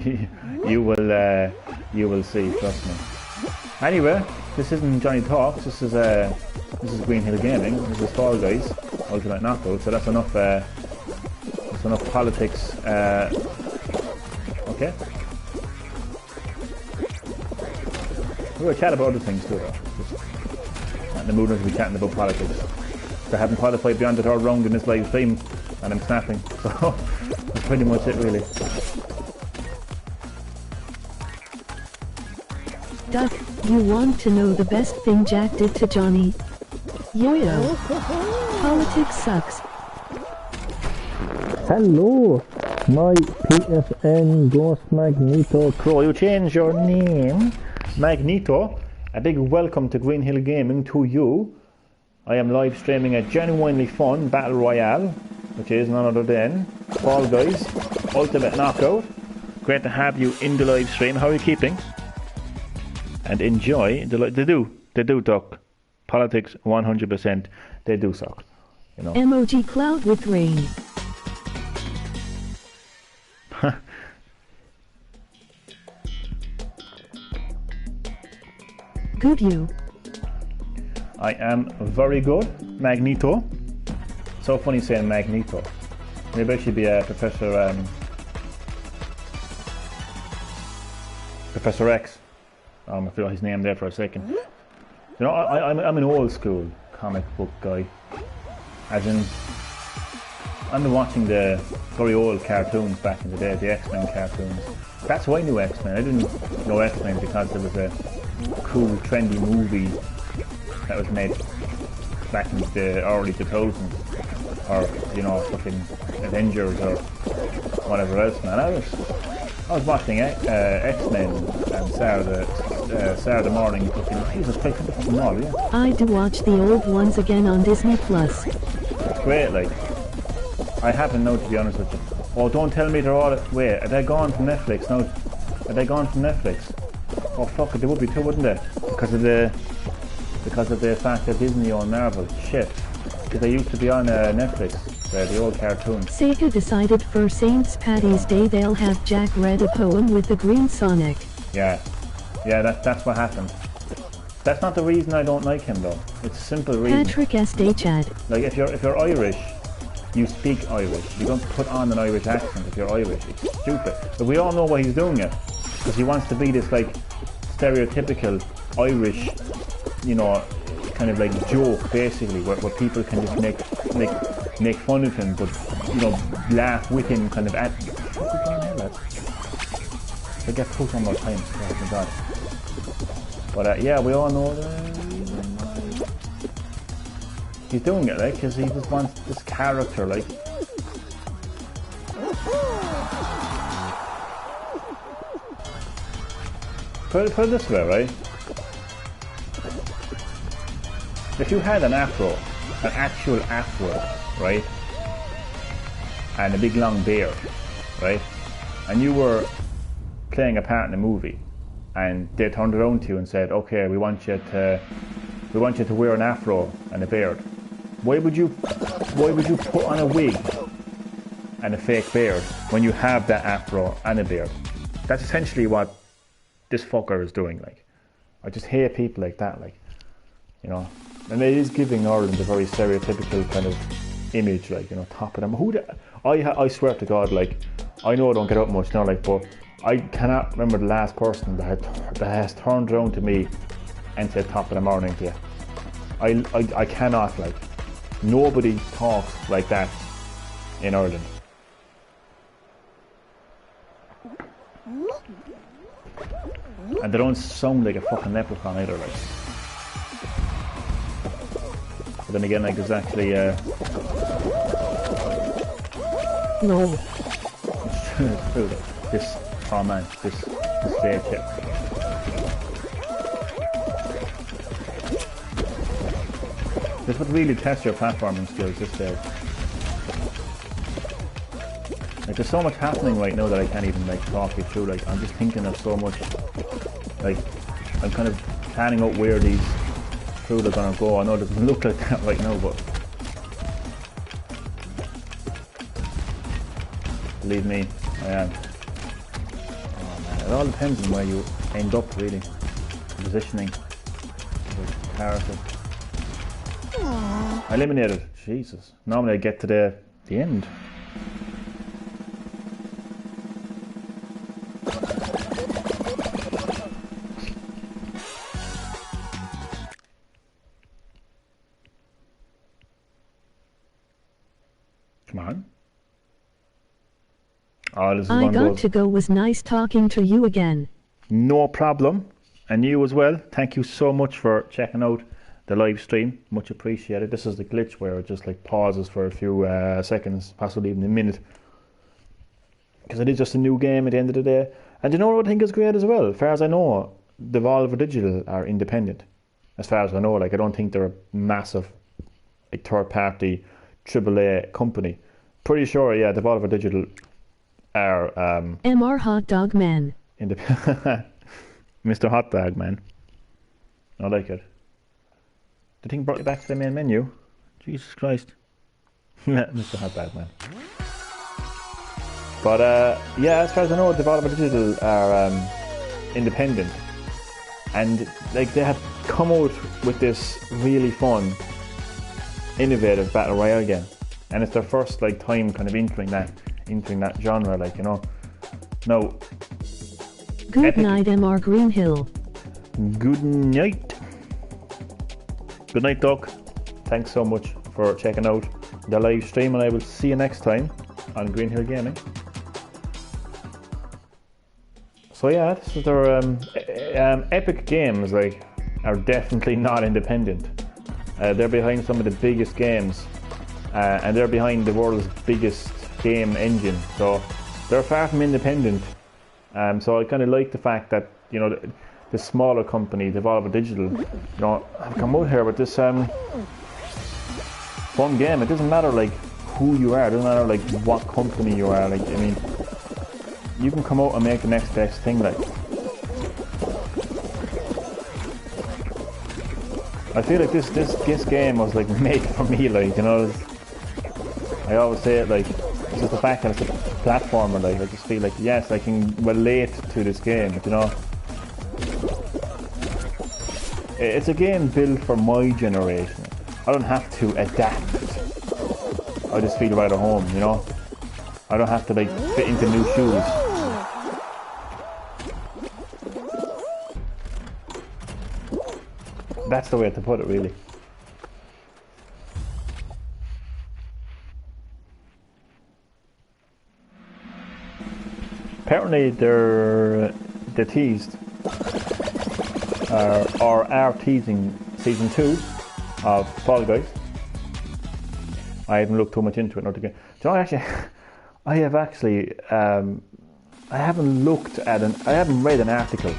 You will see, trust me. Anyway, this isn't Johnny Talks. This is Green-HillGaming. This is Fall Guys Ultimate Knockout. So that's enough. That's enough politics. Okay. We're going to chat about other things too, though. Just not in the mood to be chatting about politics. I haven't qualified beyond the third round in this live stream, and I'm snapping. So that's pretty much it, really. Duck, you want to know the best thing Jack did to Johnny? Yo-yo. Politics sucks. Hello, my PFN Ghost Magneto Crow. You changed your name, Magneto. A big welcome to Green-HillGaming to you. I am live streaming a genuinely fun Battle Royale, which is none other than Fall Guys Ultimate Knockout. Great to have you in the live stream. How are you keeping? And enjoy. They do talk. Politics 100%. They do suck. You know. Emoji cloud with rain. Good you. I am very good, Magneto. So funny saying Magneto. Maybe I should be a Professor X. I forgot his name there for a second. You know, I'm an old school comic book guy. As in, I've been watching the very old cartoons back in the day, the X-Men cartoons. That's why I knew X-Men. I didn't know X-Men because there was a cool, trendy movie that was made back in the early 2000s. Or, you know, fucking Avengers or whatever else, man. I was watching X-Men and Saturday morning. Jesus Christ, fucking all, yeah. I do watch the old ones again on Disney Plus. It's great, like. I haven't now, to be honest with you. Oh, don't tell me they're all. Wait, are they gone from Netflix now? Are they gone from Netflix? Oh fuck it, they would be too, wouldn't they? Because of the fact that Disney own Marvel. Shit, because they used to be on Netflix. The old cartoons. Sega decided for St. Paddy's Day they'll have Jack read a poem with the green Sonic. Yeah, that's what happened. That's not the reason I don't like him though. It's a simple reason. Patrick S. Chad. Like if you're Irish, you speak Irish. You don't put on an Irish accent if you're Irish. It's stupid. But we all know what he's doing it. Because he wants to be this like stereotypical Irish, you know, kind of like joke basically, where people can just make fun of him, but you know, laugh with him, kind of at. I get put on more time. Oh my god. But yeah, we all know that he's doing it, like, because he just wants this character, like. Put it this way, right? If you had an afro, an actual afro, right, and a big long beard, right, and you were playing a part in a movie, and they turned around to you and said, okay, we want you to wear an afro and a beard. Why would you put on a wig and a fake beard when you have that afro and a beard? That's essentially what this fucker is doing. Like, I just hate people like that, like, you know. And it is giving Ireland a very stereotypical kind of image, like, you know, top of them. I swear to God, like, I know I don't get up much now, like, but I cannot remember the last person that has turned around to me and said top of the morning to you. I cannot, like, nobody talks like that in Ireland. And they don't sound like a fucking leprechaun either, like. But then again, like, there's actually no. This, oh man, this stage here. This would really test your platforming skills, this stage. Like, there's so much happening right now that I can't even, like, talk you through. Like, I'm just thinking of so much. Like, I'm kind of planning out where these crew are gonna go. I know it doesn't look like that right now, but believe me, I am. Oh man, it all depends on where you end up, really. Positioning. The character. I eliminated. Jesus. Normally I get to the end. Come on. Oh, this is I one got goes. to go. Was nice talking to you again. No problem. And you as well. Thank you so much for checking out the live stream. Much appreciated. This is the glitch where it just like pauses for a few seconds, possibly even a minute. Because it is just a new game at the end of the day. And you know what I think is great as well? As far as I know, Devolver Digital are independent. As far as I know, like, I don't think they're a massive, like, third-party AAA company. Pretty sure, yeah, Devolver Digital are MR Hot Dog Man. Mr. Hot Dog Man. I like it. The thing brought you back to the main menu. Jesus Christ. Mr. Hot Dog Man. But yeah, as far as I know, Devolver Digital are independent, and like they have come out with this really fun, innovative battle royale game, and it's their first like time kind of entering that genre, like, you know. Now, Good night, MR Green-Hill. Good night. Good night, Doc. Thanks so much for checking out the live stream, and I will see you next time on Green-HillGaming. So yeah, this is their Epic Games, like, are definitely not independent. They're behind some of the biggest games, and they're behind the world's biggest game engine. So they're far from independent. So I kind of like the fact that, you know, the smaller company, Devolver Digital, you know, have come out here with this fun game. It doesn't matter like who you are. It doesn't matter like what company you are. Like, I mean, you can come out and make the next best thing. Like, I feel like this game was like made for me. Like, you know, I always say it, like, it's just the fact that it's a platformer. Like, I just feel like, yes, I can relate to this game. You know, it's a game built for my generation. I don't have to adapt. I just feel right at home. You know, I don't have to like fit into new shoes. That's the way to put it, really. Apparently they teased or are teasing season 2 of Fall Guys. I haven't looked too much into it. Not again. So actually, I haven't looked at I haven't read an article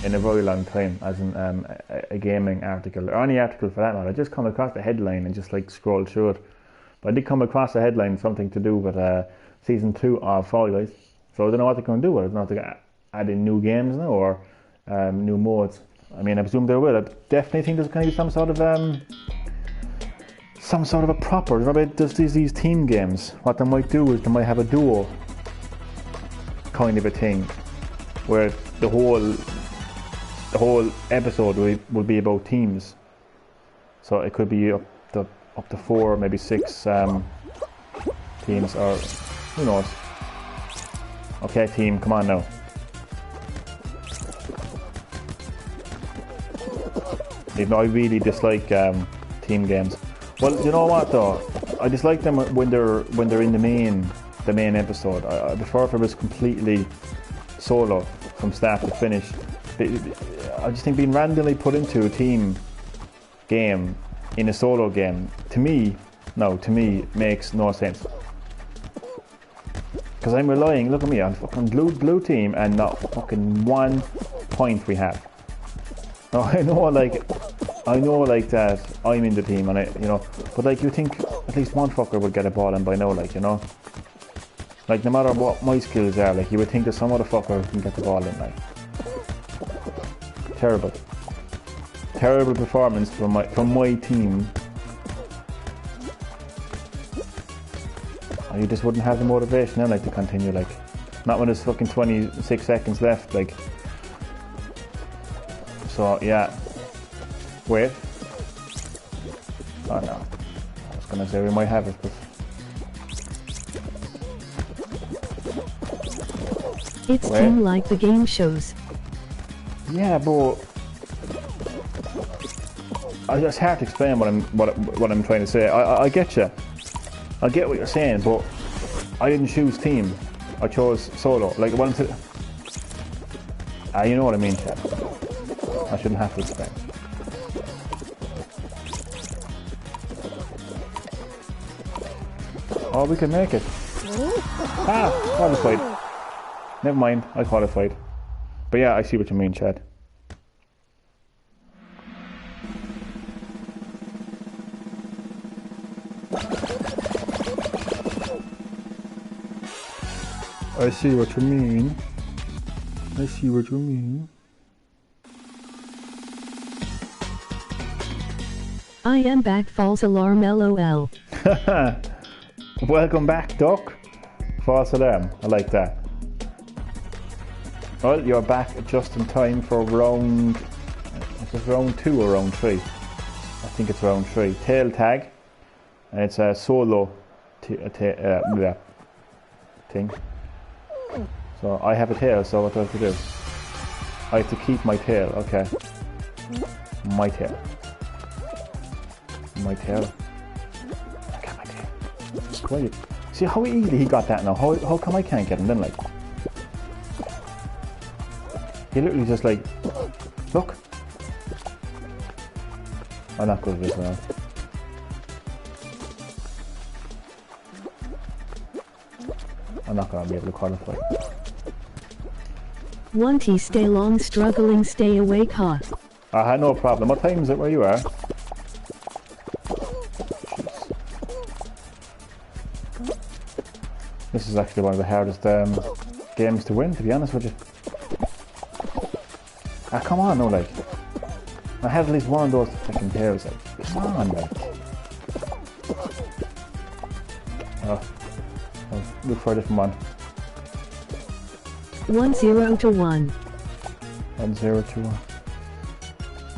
in a very long time, as in a gaming article or any article for that matter. I just come across the headline and just like scroll through it. But I did come across a headline, something to do with season 2 of Fall Guys. So I don't know what they're going to do with it. I don't know if they're going to add in new games now, or new modes. I mean, I presume there will. I definitely think there's going to be some sort of a proper. Remember, there's these team games. What they might do is they might have a duo kind of a thing, where the whole episode will be about teams. So it could be up to 4, maybe 6 teams, or who knows. Okay, team, come on now. Even though I really dislike team games. Well, you know what though? I dislike them when they're in the main episode. I prefer if it was completely solo from start to finish. I just think being randomly put into a team game in a solo game, to me makes no sense. Because I'm relying, look at me, on fucking blue team and not fucking 1 point we have. Now, I know like that I'm in the team, and but like you think at least one fucker would get a ball in by now, like, you know. Like no matter what my skills are, like you would think there's some other fucker who can get the ball in, like. Terrible performance from my team. You just wouldn't have the motivation then, like, to continue, like, not when there's fucking 26 seconds left, like. So yeah, wait. Oh no, I was gonna say we might have it, but it's team like the game shows. Yeah, but it's hard to explain what I'm trying to say. I get you. I get what you're saying, but I didn't choose team. I chose solo. Like, you know what I mean, Chad. I shouldn't have to explain. Oh, we can make it. Qualified. Never mind, I qualified. But yeah, I see what you mean, Chad. I see what you mean. I see what you mean. I am back, false alarm, lol. Welcome back, Duck. False alarm, I like that. Well, you're back just in time for round... Is it round 2 or round 3? I think it's round 3. Tail tag. And it's a solo thing. So I have a tail, so what do I have to do? I have to keep my tail, okay. My tail. My tail. I got my tail. Great. See how easily he got that now? How come I can't get him then, like? He literally just like, look. I'm not good at this now. I'm not going to be able to qualify. 1T stay long, struggling, stay awake, hot. I had no problem. What time is it where you are? This is actually one of the hardest games to win, to be honest with you. Ah, come on, no, like. I have at least one of those fucking pairs, like. Come on, like. Oh, I'll look for a different one. 10 to 1. 10 to 1.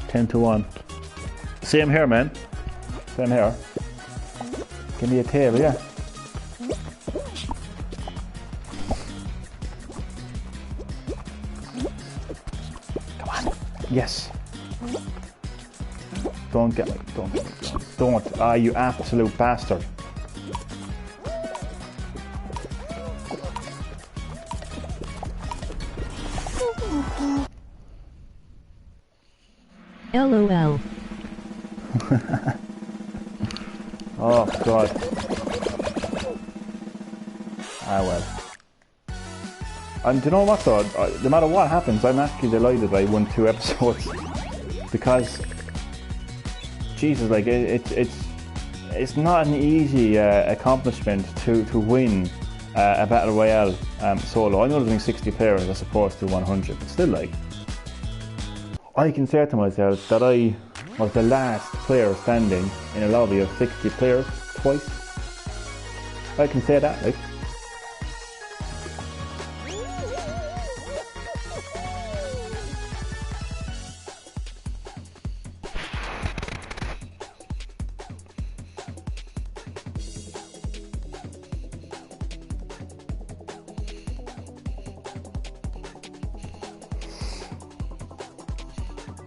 10 to 1. Same here, man. Same here. Give me a tail, yeah. Yes. Don't get me. Don't. Ah, you absolute bastard. LOL. Oh, God. Ah, well. And do you know what though? No matter what happens, I'm actually delighted I won 2 episodes. Because, Jesus, like, it's not an easy accomplishment to win a Battle Royale solo. I know there's only 60 players as opposed to 100, but still, like, I can say to myself that I was the last player standing in a lobby of 60 players twice. I can say that, like.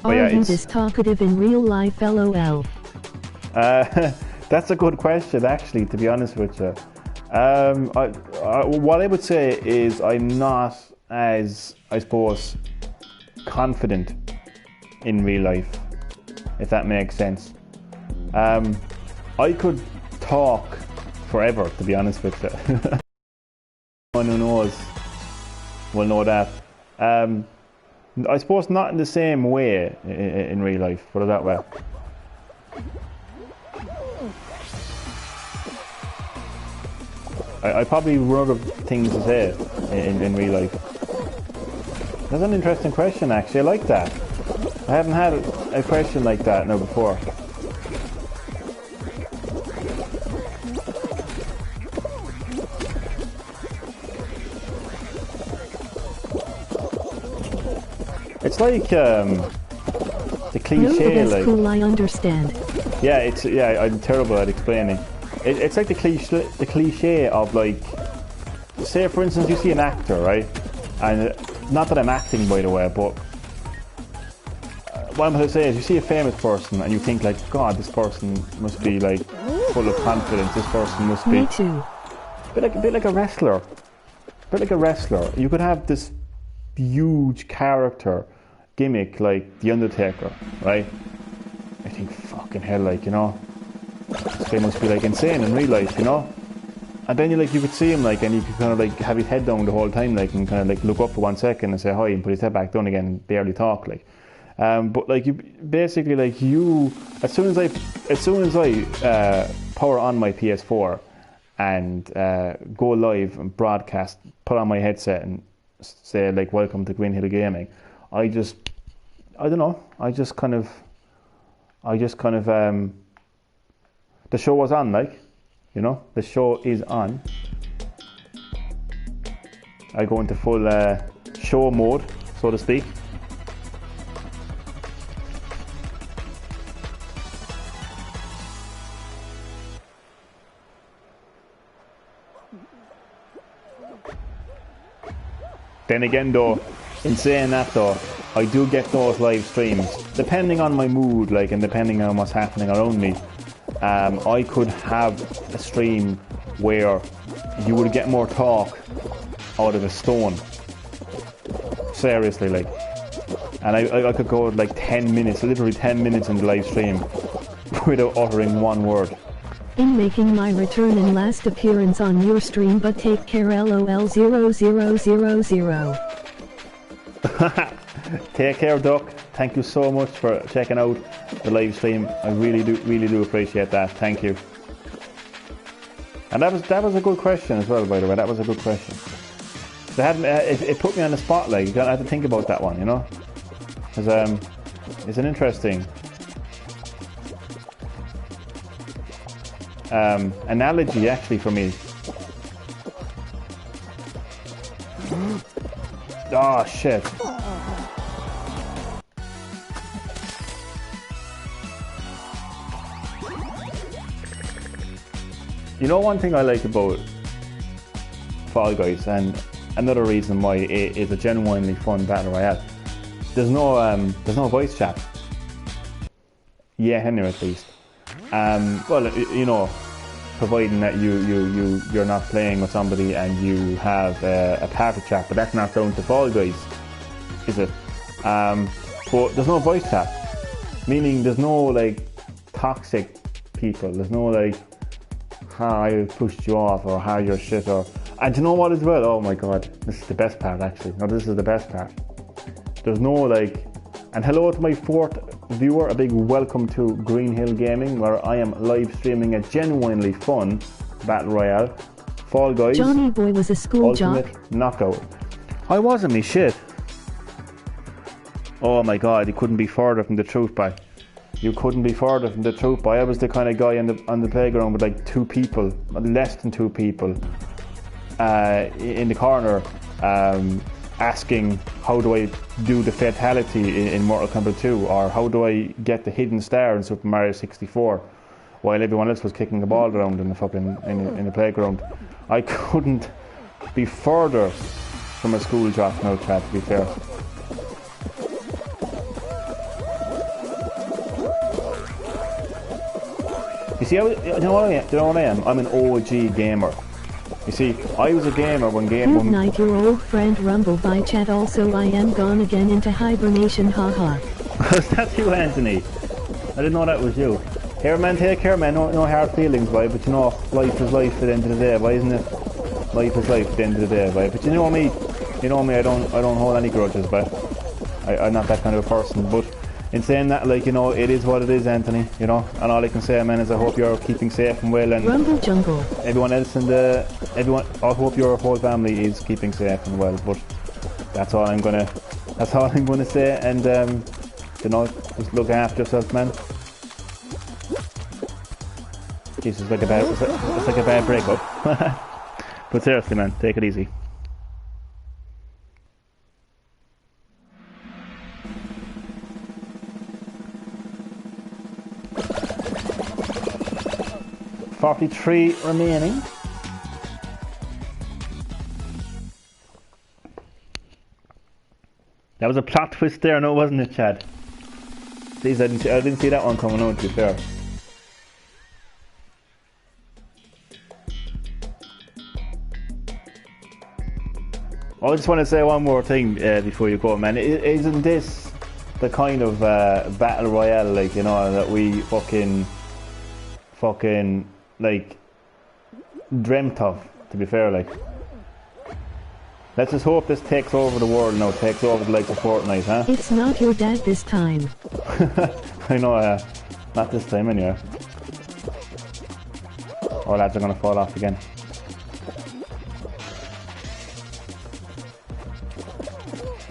Are you this talkative in real life, LOL? That's a good question, actually, to be honest with you. What I would say is I'm not as, I suppose, confident in real life, if that makes sense. I could talk forever, to be honest with you. Anyone who knows will know that. I suppose not in the same way in real life, put it that way. I probably run out of things to say in real life. That's an interesting question, actually. I like that. I haven't had a question like that now before. It's like the cliche, no, that's like. cool, I understand. Yeah, I'm terrible at explaining. It's like the cliche of, like, say for instance you see an actor, right? And not that I'm acting, by the way, but what I'm going to say is you see a famous person and you think, like, God, this person must be, like, full of confidence. This person must be. Me too. A bit like a wrestler. You could have this huge character gimmick like The Undertaker, right? I think, fucking hell, like, you know, this guy must be, like, insane in real life, you know? And then you could see him, like, and you could kind of, like, have his head down the whole time, like, and kind of, like, look up for 1 second and say hi and put his head back down again and barely talk, like. But, like, you basically, like, as soon as I power on my PS4 and go live and broadcast, put on my headset and say, like, welcome to Green-HillGaming, I don't know, the show was on, like, you know, the show is on. I go into full show mode, so to speak. Then again, though, in saying that, though, I do get those live streams, depending on my mood, like, and depending on what's happening around me. I could have a stream where you would get more talk out of a stone. Seriously, like. And I could go, like, 10 minutes, literally 10 minutes in the live stream without uttering one word. In making my return and last appearance on your stream, but take care, LOL 0000. Take care, Duck. Thank you so much for checking out the live stream. I really do appreciate that. Thank you. And that was a good question as well, by the way. That was a good question. It put me on the spot, like, I had to think about that one, you know? Because it's an interesting analogy, actually, for me. Oh, shit. You know, one thing I like about Fall Guys, and another reason why it is a genuinely fun battle royale, there's no voice chat. Yeah, anyway, at least. Well, you know, providing that you're not playing with somebody and you have a party chat, but that's not down to Fall Guys, is it? But there's no voice chat, meaning there's no, like, toxic people. There's no, like, how I pushed you off or how you're shit, or. And you know what as well? Oh my god, this is the best part, actually. No, this is the best part. There's no, like. And hello to my 4th viewer, a big welcome to Green-HillGaming, where I am live streaming a genuinely fun battle royale, Fall Guys. Johnny Boy was a school Ultimate jock. Knockout. I wasn't, me shit. Oh my god, you couldn't be further from the truth, boy. You couldn't be further from the truth, boy. I was the kind of guy on the playground with like 2 people, less than 2 people, in the corner, asking how do I do the fatality in Mortal Kombat 2, or how do I get the hidden star in Super Mario 64, while everyone else was kicking the ball around in the fucking in the playground. I couldn't be further from a school drop now, Chad, to be fair. You see, you know what I am? I'm an OG gamer. You see, I was a gamer when Good night, your old friend Rumble by chat. Also, I am gone again into hibernation, haha. Is that you, Anthony? I didn't know that was you. Here, man, take care, man. No hard feelings, boy. But you know, life is life at the end of the day, boy, isn't it? Life is life at the end of the day, boy. But you know me, I don't hold any grudges, boy. I'm not that kind of a person, but in saying that, like, you know, it is what it is, Anthony, you know, and all I can say, man, is I hope you're keeping safe and well, and Rumble Jungle. Everyone else I hope your whole family is keeping safe and well, but that's all I'm gonna say, and you know, just look after yourself, man. Jesus, it's like a bad breakup. But seriously, man, take it easy. $43 remaining. That was a plot twist there, no, wasn't it, Chad? Please, I didn't see that one coming out, to be fair. I just want to say one more thing before you go, man. Isn't this the kind of battle royale, like, you know, that we fucking like dreamt of, to be fair, like. Let's just hope this takes over the world now, takes over the likes of Fortnite, huh? It's not your dad this time. I know, not this time anyway. Oh, lads are gonna fall off again.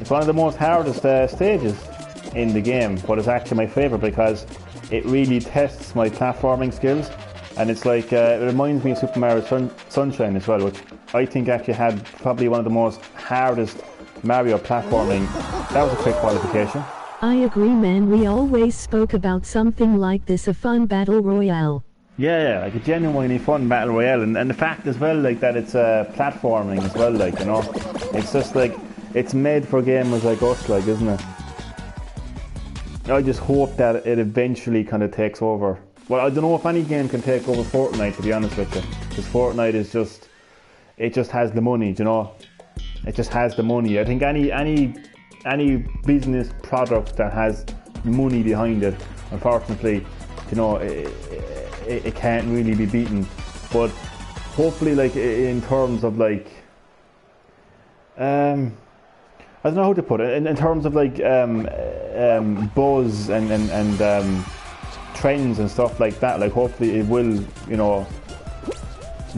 It's one of the most hardest stages in the game, but it's actually my favourite because it really tests my platforming skills, and it's like, it reminds me of Super Mario Sunshine as well, which I think actually had probably one of the most hardest Mario platforming. That was a quick qualification. I agree, man. We always spoke about something like this, a fun battle royale. Yeah, like a genuinely fun battle royale, and the fact as well, like, that it's platforming as well, like, you know, it's just like, it's made for gamers like us, like, isn't it? I just hope that it eventually kind of takes over. Well, I don't know if any game can take over Fortnite, to be honest with you, because Fortnite is just, it just has the money, you know. It just has the money. I think any business product that has money behind it, unfortunately, you know, it can't really be beaten. But hopefully, like, in terms of like, I don't know how to put it. In terms of like buzz and trends and stuff like that, like, hopefully it will, you know,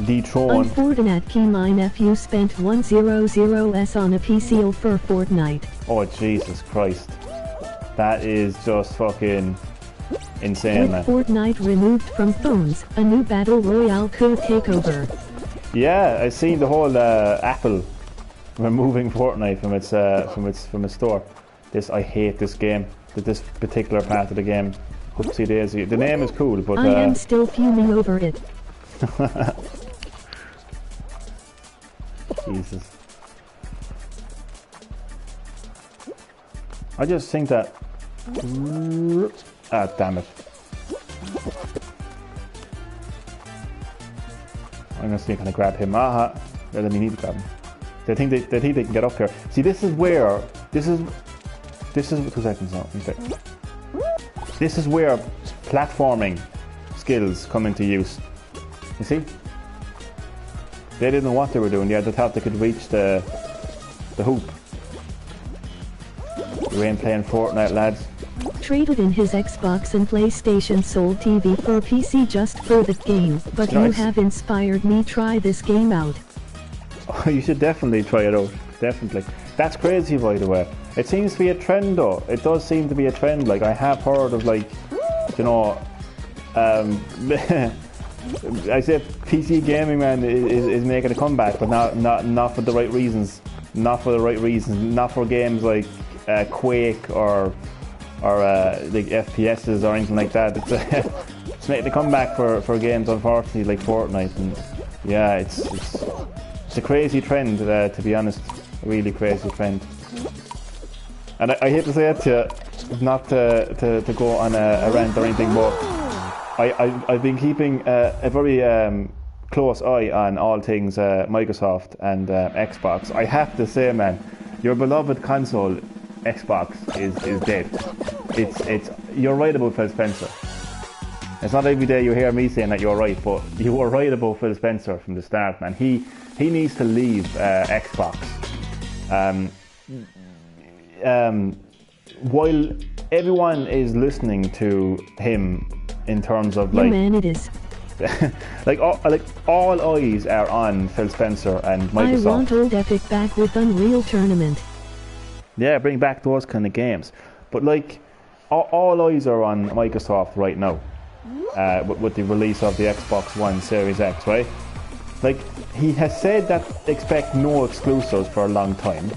dethrone. Unfortunate key mine if you spent 100s on a PC for Fortnite. Oh Jesus Christ, that is just fucking insane, man. With Fortnite removed from phones, a new battle royale could take over. Yeah, I seen the whole Apple removing Fortnite from its store. I hate this game. This particular part of the game. Whoopsie daisy. The name is cool, but I am still fuming over it. Jesus. I just think that. Ah, damn it. I'm gonna see if I can grab him. Aha. Yeah, then we need to grab him. They think they can get up here. See, this is where 2 seconds now. Okay. This is where platforming skills come into use. You see? They didn't know what they were doing. They thought they could reach the hoop. You ain't playing Fortnite, lads. Traded in his Xbox and PlayStation, sold TV for PC just for the game, but you have inspired me try this game out. Oh, you should definitely try it out. Definitely. That's crazy, by the way. It seems to be a trend though. It does seem to be a trend. Like I have heard of like, you know, I said PC gaming man is making a comeback, but not for the right reasons. Not for the right reasons. Not for games like Quake or like FPSs or anything like that. It's making a comeback for games, unfortunately, like Fortnite. And yeah, it's a crazy trend, to be honest. A really crazy trend. And I hate to say it to you, not to go on a rant or anything, but I've been keeping a very close eye on all things Microsoft and Xbox. I have to say, man, your beloved console Xbox is dead. It's you're right about Phil Spencer. It's not every day you hear me saying that you're right, but you were right about Phil Spencer from the start, man. He needs to leave Xbox. While everyone is listening to him in terms of like, man, it is. like all eyes are on Phil Spencer and Microsoft. I want old Epic back with Unreal Tournament. Yeah, bring back those kind of games. But like, all eyes are on Microsoft right now, with the release of the Xbox One Series X, right? Like, he has said that expect no exclusives for a long time.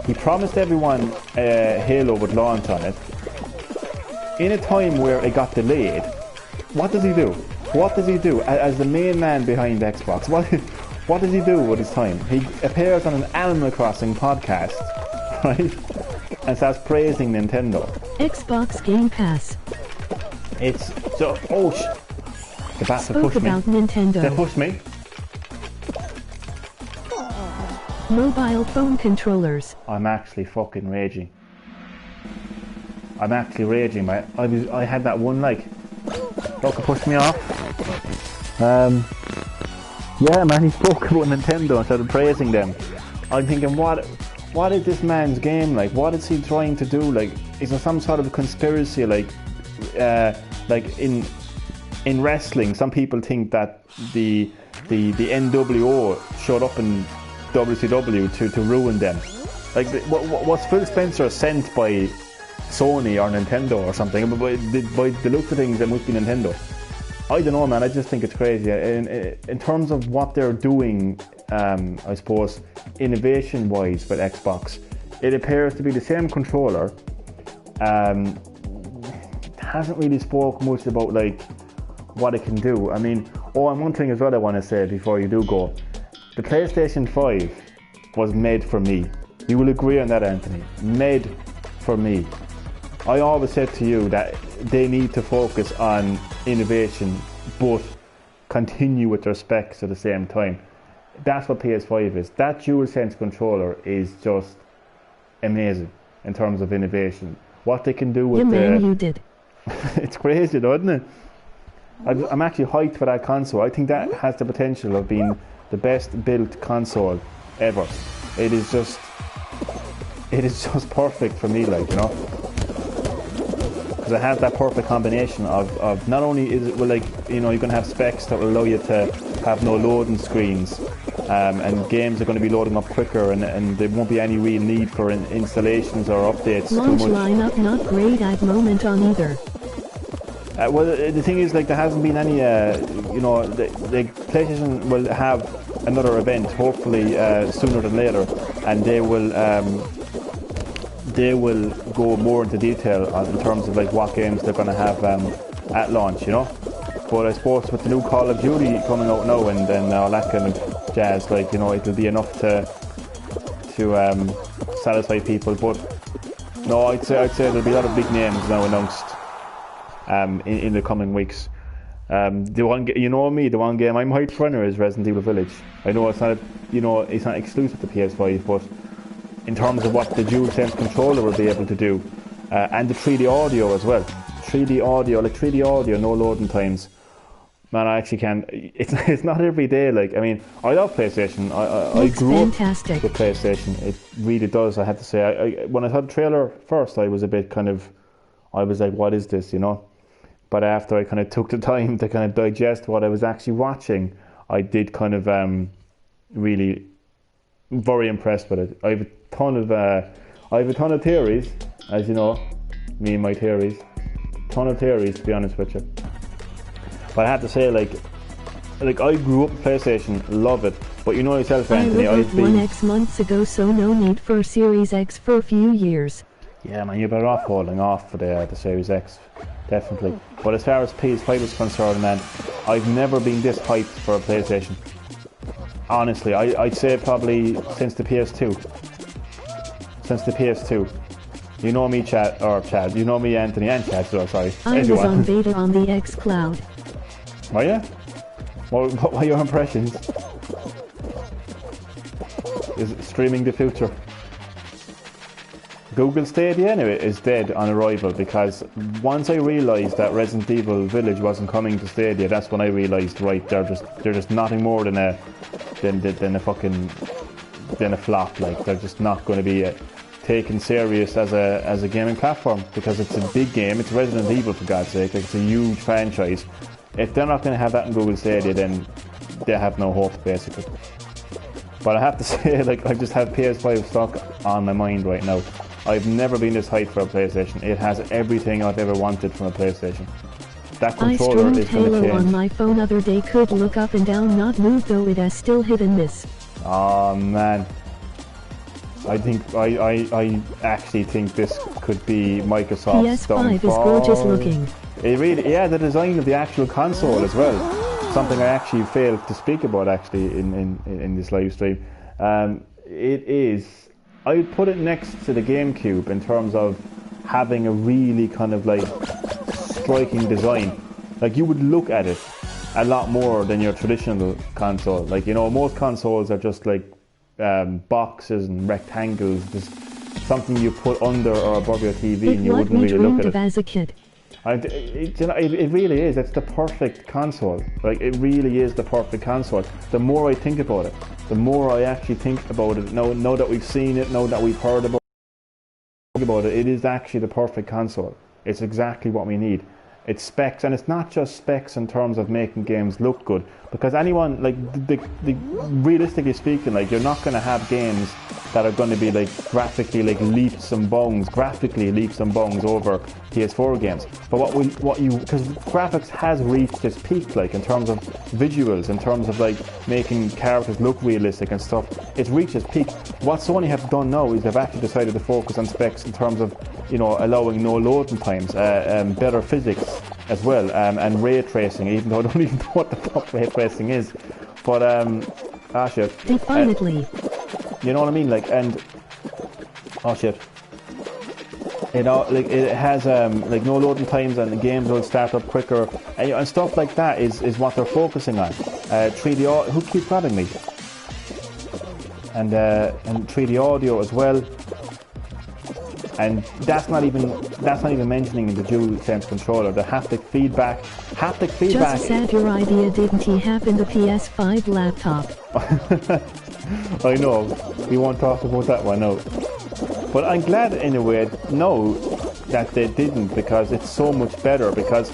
He promised everyone Halo would launch on it. In a time where it got delayed, what does he do? What does he do as the main man behind Xbox? What does he do with his time? He appears on an Animal Crossing podcast, right? And starts praising Nintendo. Xbox Game Pass. It's so the bastard pushed me. About Nintendo. They pushed me. Mobile phone controllers. I'm actually fucking raging. I'm actually raging, mate. I had that one like. Fucker pushed me off. Yeah, man, he spoke about Nintendo and started praising them. I'm thinking, what is this man's game like? What is he trying to do? Like, is there some sort of conspiracy? Like in wrestling, some people think that the NWO showed up in WCW to ruin them. Like, was Phil Spencer sent by Sony or Nintendo or something? But by the looks of things, it must be Nintendo. I don't know, man. I just think it's crazy. In terms of what they're doing, I suppose, innovation-wise with Xbox, it appears to be the same controller. Hasn't really spoke much about like what it can do. I mean, and one thing as well I want to say before you do go, the PlayStation 5 was made for me. You will agree on that, Anthony. Made for me. I always said to you that they need to focus on innovation, but continue with their specs at the same time. That's what PS5 is. That DualSense controller is just amazing in terms of innovation. What they can do with you did. It's crazy, though, isn't it? I'm actually hyped for that console. I think that has the potential of being the best built console ever. It is just perfect for me, like, you know, because it has that perfect combination of not only is it, well, like, you know, you're going to have specs that will allow you to have no loading screens, and games are going to be loading up quicker, and there won't be any real need for installations or updates. Launch lineup not great at moment on either. Well, the thing is, like, there hasn't been any, you know, the PlayStation will have another event, hopefully sooner than later, and they will go more into detail in terms of like what games they're going to have at launch, you know. But I suppose with the new Call of Duty coming out now and all that kind of jazz, like, you know, it'll be enough to satisfy people. But no, I'd say there'll be a lot of big names now announced in the coming weeks. The one, you know me, the one game I'm hyped for now is Resident Evil Village. I know it's not, you know, it's not exclusive to PS5, but in terms of what the DualSense controller will be able to do, and the 3D audio as well. 3D audio, no loading times. Man, I actually can't. It's not every day. Like, I mean, I love PlayStation. I grew fantastic. up with PlayStation. It really does. I have to say. When I saw the trailer first, I was a bit kind of. I was like, "What is this?" You know. But after I kind of took the time to kind of digest what I was actually watching, I did kind of really very impressed with it. I have a ton of I have a ton of theories, as you know, me and my theories. Ton of theories, to be honest with you. But I have to say, like I grew up with PlayStation, love it. But you know yourself, Anthony, I bought One X months ago, so no need for Series X for a few years. Yeah, man, you're better off holding off for the Series X, definitely. But as far as PS5 is concerned, man, I've never been this hyped for a PlayStation. Honestly, I'd say probably since the PS2. Since the PS2. You know me, Chad, you know me, Anthony, and Chad, so sorry. I was on beta on the X Cloud. Oh yeah? What were your impressions? Is it streaming the future? Google Stadia anyway is dead on arrival, because once I realised that Resident Evil Village wasn't coming to Stadia, that's when I realised, right, they're just nothing more than a flop. Like, they're just not going to be taken serious as a gaming platform, because it's a big game. It's Resident Evil, for God's sake. Like, it's a huge franchise. If they're not going to have that in Google Stadia, then they have no hope, basically. But I have to say, like, I just have PS5 stock on my mind right now. I've never been this hyped for a PlayStation. It has everything I've ever wanted from a PlayStation. That controller is going to change. Halo on my phone other day, could look up and down, not move, though it has still hit and miss. Oh man. I actually think this could be Microsoft's PS5 is gorgeous looking. It really, yeah, the design of the actual console as well. Something I actually failed to speak about actually in this live stream. It is, I would put it next to the GameCube in terms of having a really kind of like striking design. Like, you would look at it a lot more than your traditional console. Like, you know, most consoles are just like boxes and rectangles, just something you put under or above your TV, and you wouldn't really look at it. As a kid. It really is. It's the perfect console. Like, it really is the perfect console. The more I think about it, the more I actually think about it. Now that we've seen it, now that we've heard about it, it is actually the perfect console. It's exactly what we need. It's specs, and it's not just specs in terms of making games look good, because anyone, like, realistically speaking, like, you're not going to have games that are going to be like graphically like leaps and bounds over PS4 games. But because graphics has reached its peak, like, in terms of visuals, in terms of like making characters look realistic and stuff, it's reached its peak. What Sony have done now is they've actually decided to focus on specs in terms of, you know, allowing no loading times, better physics as well, and ray tracing, even though I don't even know what the fuck ray tracing is. But shit. Definitely. You know what I mean? Like, and shit. You know, like, it has like no loading times, and the games will start up quicker, and stuff like that is what they're focusing on. 3D who keeps grabbing me? And 3D audio as well. And that's not even mentioning the DualSense controller, the haptic feedback. Just said your idea didn't have in the PS5 laptop. I know, we won't talk about that one now. But I'm glad in a way, no, that they didn't, because it's so much better. Because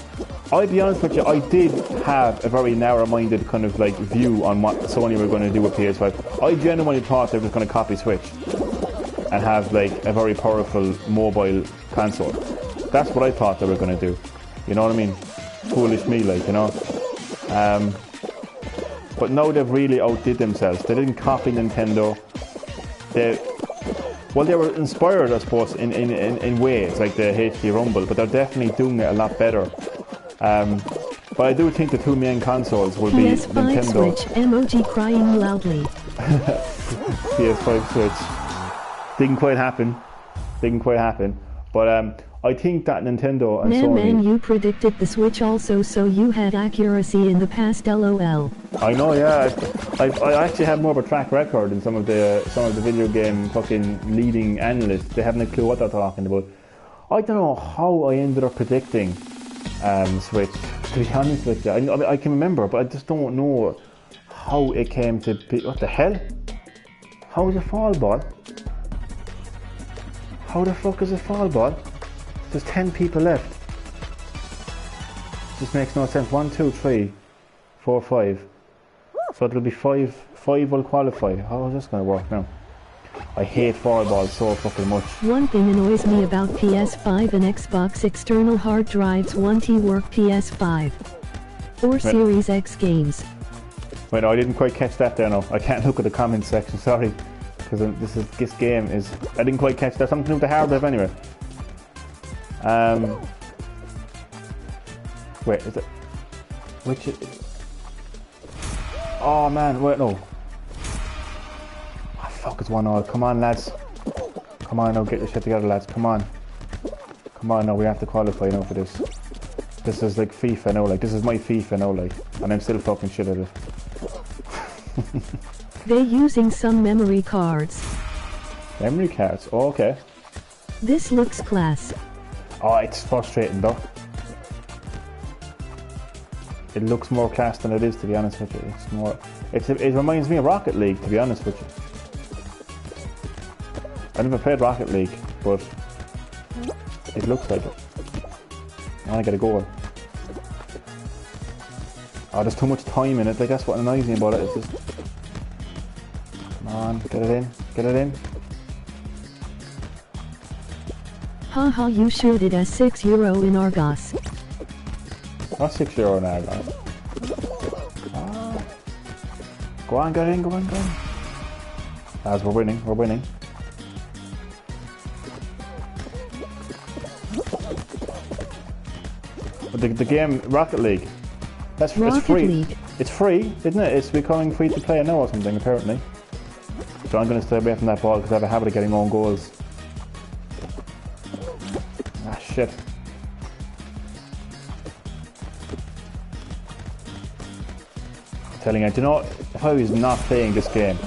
I'll be honest with you, I did have a very narrow-minded kind of like view on what Sony were going to do with PS5. I genuinely thought they were going to copy Switch and have like a very powerful mobile console. That's what I thought they were going to do. You know what I mean? Foolish me, like, you know. But now they've really outdid themselves. They didn't copy Nintendo. They were inspired, I suppose, in ways, like the HD Rumble, but they're definitely doing it a lot better. But I do think the two main consoles will be PS5 Nintendo. Switch, emoji crying loudly. PS5 Switch. Didn't quite happen. But I think that Nintendo and Sony... Man, you predicted the Switch also, so you had accuracy in the past, lol. I know, yeah. I actually have more of a track record than some of the video game fucking leading analysts. They haven't a clue what they're talking about. I don't know how I ended up predicting Switch, to be honest with you. I can remember, but I just don't know how it came to be. What the hell? How is a fall ball? How the fuck is a fall ball? There's 10 people left. This makes no sense. 1, 2, 3, 4, 5. So it'll be 5 will qualify. How is this going to work now? I hate fireballs so fucking much. One thing annoys me about PS5 and Xbox external hard drives won't work PS5 or Series X games. Wait, no, I didn't quite catch that there, no. I can't look at the comments section, sorry. Because this game is... I didn't quite catch that. Something to do with the hard drive anyway. Wait, is it... Which... Oh man, wait, no. Oh fuck, it's 1-0. Come on, lads. Come on, now, get your shit together, lads. Come on. Come on, now, we have to qualify now for this. This is like FIFA now, like, this is my FIFA now, like. And I'm still fucking shit at it. They're using some memory cards. Memory cards? Oh, okay. This looks class. Oh, it's frustrating though. It looks more class than it is, to be honest with you. It's more... It reminds me of Rocket League, to be honest with you. I never played Rocket League, but it looks like it. I get a goal. Oh, there's too much time in it. Like, that's what annoys me about it. It's just... Come on, get it in. Get it in. Haha, you showed it as €6 in Argos. Not €6 in Argos. Ah. Go on, get in, go on, go on. As we're winning, we're winning. The game Rocket League. It's free. League. It's free, isn't it? It's becoming free to play now or something, apparently. So I'm going to stay away from that ball because I have a habit of getting own goals. Ah, shit. I'm telling you, do you know, if I was not playing this game,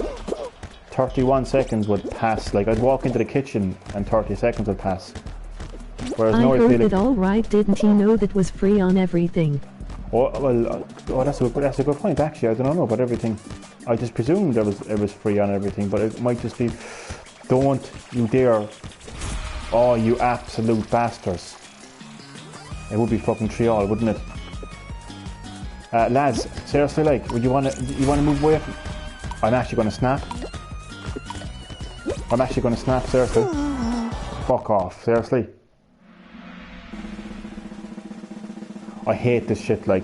31 seconds would pass. Like, I'd walk into the kitchen and 30 seconds would pass. Whereas I heard it all right, didn't he know that was free on everything? Oh, well, that's a good point, actually. I don't know about everything. I just presumed it was free on everything, but it might just be... Don't you dare... Oh, you absolute bastards. It would be fucking Royale, wouldn't it? Lads, seriously, like, would you want to move away from... I'm actually going to snap. I'm actually going to snap, seriously. Fuck off, seriously. I hate this shit, like...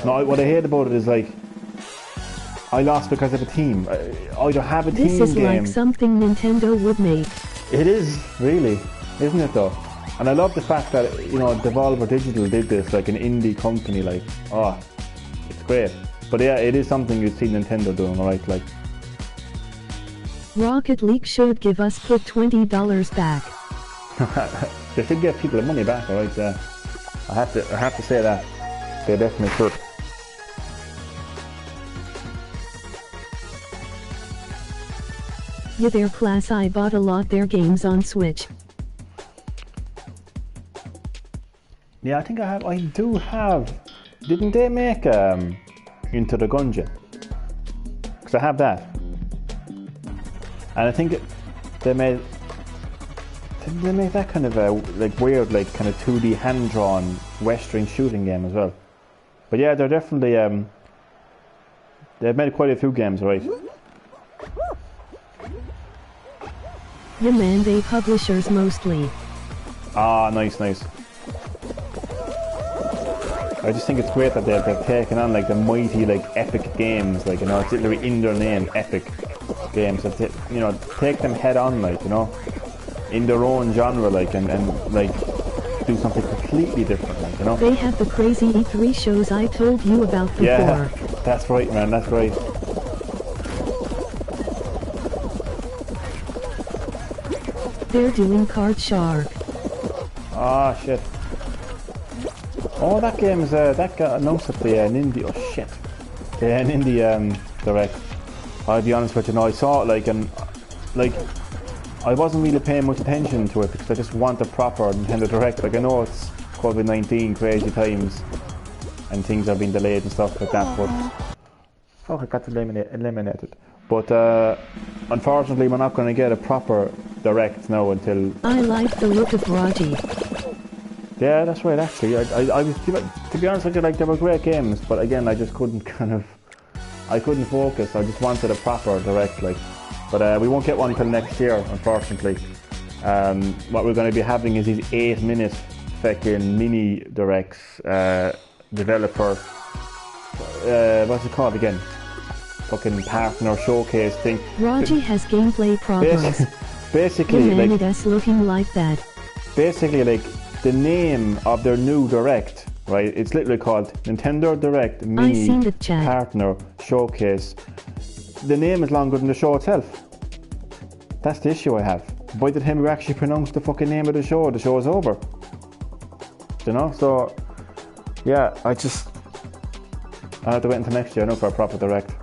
No, what I hate about it is, like... I lost because of a team. I don't have a team game. This is like something Nintendo would make. It is, really. Isn't it, though? And I love the fact that, you know, Devolver Digital did this, like an indie company, like... Oh, it's great. But yeah, it is something you'd see Nintendo doing, alright, like... Rocket League should give us put $20 back. They should get people the money back, alright, yeah. I have to say that. They definitely should. Yeah, their class. I bought a lot their games on Switch. Yeah, I think I do have. Didn't they make Into the Gungeon? Because I have that. And I think they made... Didn't they make that kind of a like weird, like kind of 2D hand-drawn Western shooting game as well? But yeah, they're definitely they've made quite a few games, right? Yeah, man, they publishers mostly. Ah, nice, nice. I just think it's great that they've taken on like the mighty, like epic games, like, you know, it's literally in their name, epic games. That you know, take them head on, like, you know, in their own genre, like, and like do something completely different, like, you know. They have the crazy E3 shows I told you about before. Yeah, that's right, man, that's right. They're doing Card Shark. Ah, shit. Oh, that game is that got announced at the Indie. Oh shit, the Indie Direct. I'll be honest with you, I saw it like, and like I wasn't really paying much attention to it because I just want a proper Nintendo Direct. Like, I know it's COVID-19, crazy times, and things have been delayed and stuff like that. But fuck, I got eliminated. But unfortunately, we're not going to get a proper Direct now until. I like the look of Raji. Yeah, that's right, actually. I was, to be honest with you, like, they were great games, but again, I just couldn't I couldn't focus. I just wanted a proper Direct, like, But we won't get one until next year, unfortunately. What we're going to be having is these 8-minute fucking mini directs. Developer, what's it called again? Fucking partner showcase thing. Raji has gameplay problems. Basically, like, it's looking like that. Basically, like, the name of their new direct, right? It's literally called Nintendo Direct Mini Partner Showcase. The name is longer than the show itself. That's the issue I have. By the time we actually pronounce the fucking name of the show is over. You know? So, yeah, I have to wait until next year, for a proper direct.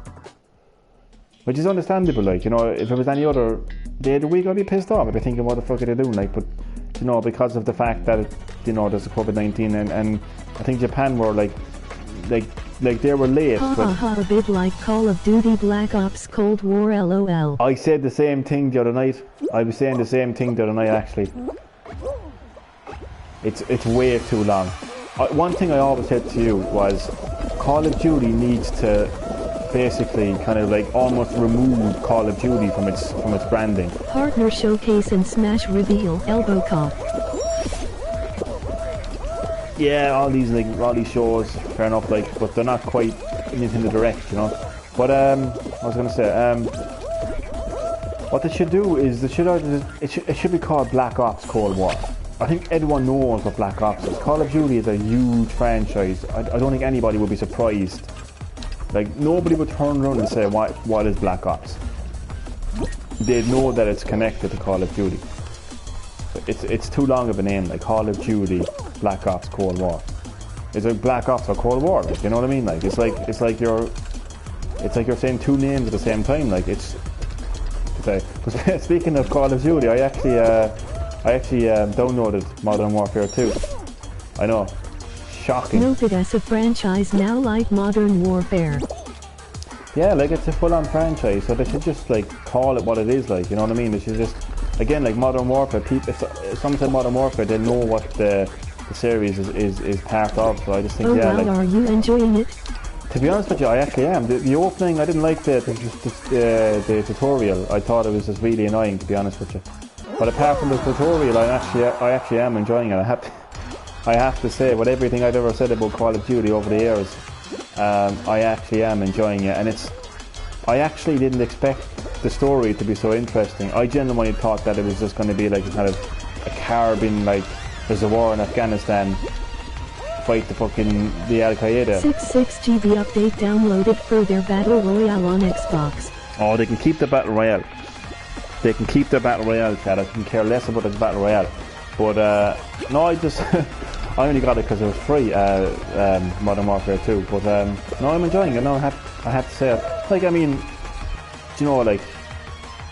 Which is understandable, like, if it was any other day of the week, I'd be pissed off. I'd be thinking, what the fuck are they doing, like, but, because of the fact that, there's a COVID-19 and I think Japan were, like they were late. A bit like Call of Duty Black Ops Cold War LOL. I said the same thing the other night. I was saying the same thing the other night, actually. It's way too long. One thing I always said to you was Call of Duty needs to basically kind of like almost remove Call of Duty from its branding. Partner showcase and smash reveal elbow cop. Yeah, all these shows, fair enough, like, but they're not quite Nintendo Direct, But I was gonna say, what they should do is it should be called Black Ops Cold War. I think everyone knows what Black Ops is. Call of Duty is a huge franchise. I don't think anybody would be surprised. Like, nobody would turn around and say, what is Black Ops? They'd know that it's connected to Call of Duty. It's too long of a name, like Call of Duty, Black Ops Cold War. It's like Black Ops or Cold War, like, you know what I mean? Like, it's like you're saying two names at the same time. Like, but speaking of Call of Duty, I actually downloaded Modern Warfare 2. I know, shocking. Noted as a franchise now like Modern Warfare. Yeah, like, it's a full-on franchise, so they should just like call it what it is, like, you know what I mean? They should just, again, like Modern Warfare. If someone said Modern Warfare, they know what the series is part of. So I just think, are you enjoying it? To be honest with you, I actually am. The opening, I didn't like the tutorial. I thought it was just really annoying, to be honest with you. But apart from the tutorial, I actually am enjoying it. I have to say, with everything I've ever said about Call of Duty over the years, I actually am enjoying it, and I actually didn't expect the story to be so interesting. I genuinely thought that it was just going to be like a kind of a carbon, like, there's a war in Afghanistan, fight the Al Qaeda. 66 GB update downloaded for their Battle Royale on Xbox. Oh, they can keep the Battle Royale. They can keep the Battle Royale, Chad. I can care less about the Battle Royale. But no, I only got it because it was free, Modern Warfare 2. But no, I'm enjoying it. No, I have to say it. Like, I mean, do you know, like,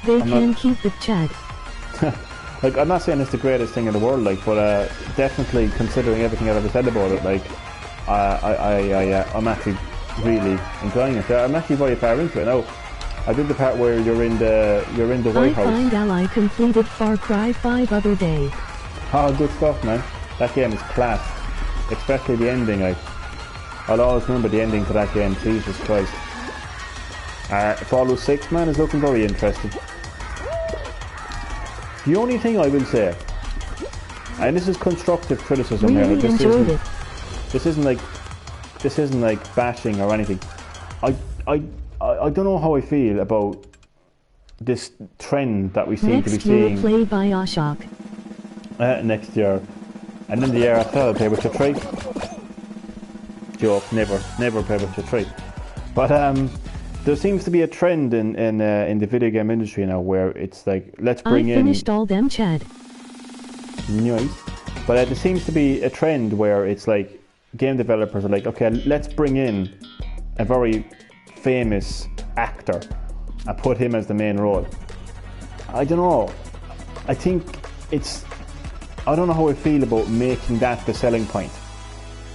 they can keep the Chad. Like, I'm not saying it's the greatest thing in the world, like, but definitely considering everything I've ever said about it, like, I'm actually really enjoying it. I'm actually very far into it now. I did the part where you're in the White House. I find ally completed Far Cry 5 other day. Oh, good stuff, man. That game is class, especially the ending. I'll always remember the ending to that game. Jesus Christ. Fallout 6, man, is looking very interesting. The only thing I will say, and this is constructive criticism really here, this isn't like bashing or anything. I don't know how I feel about this trend that we seem to be seeing. Next year, play Bioshock. Next year, and then the year after, I'll play Witcher 3. Joke, never play Witcher 3. But there seems to be a trend in the video game industry now where it's like, let's bring in. I finished all them, Chad. Nice. But there seems to be a trend where it's like game developers are like, okay, let's bring in a very famous actor and put him as the main role. I don't know. I think I don't know how I feel about making that the selling point.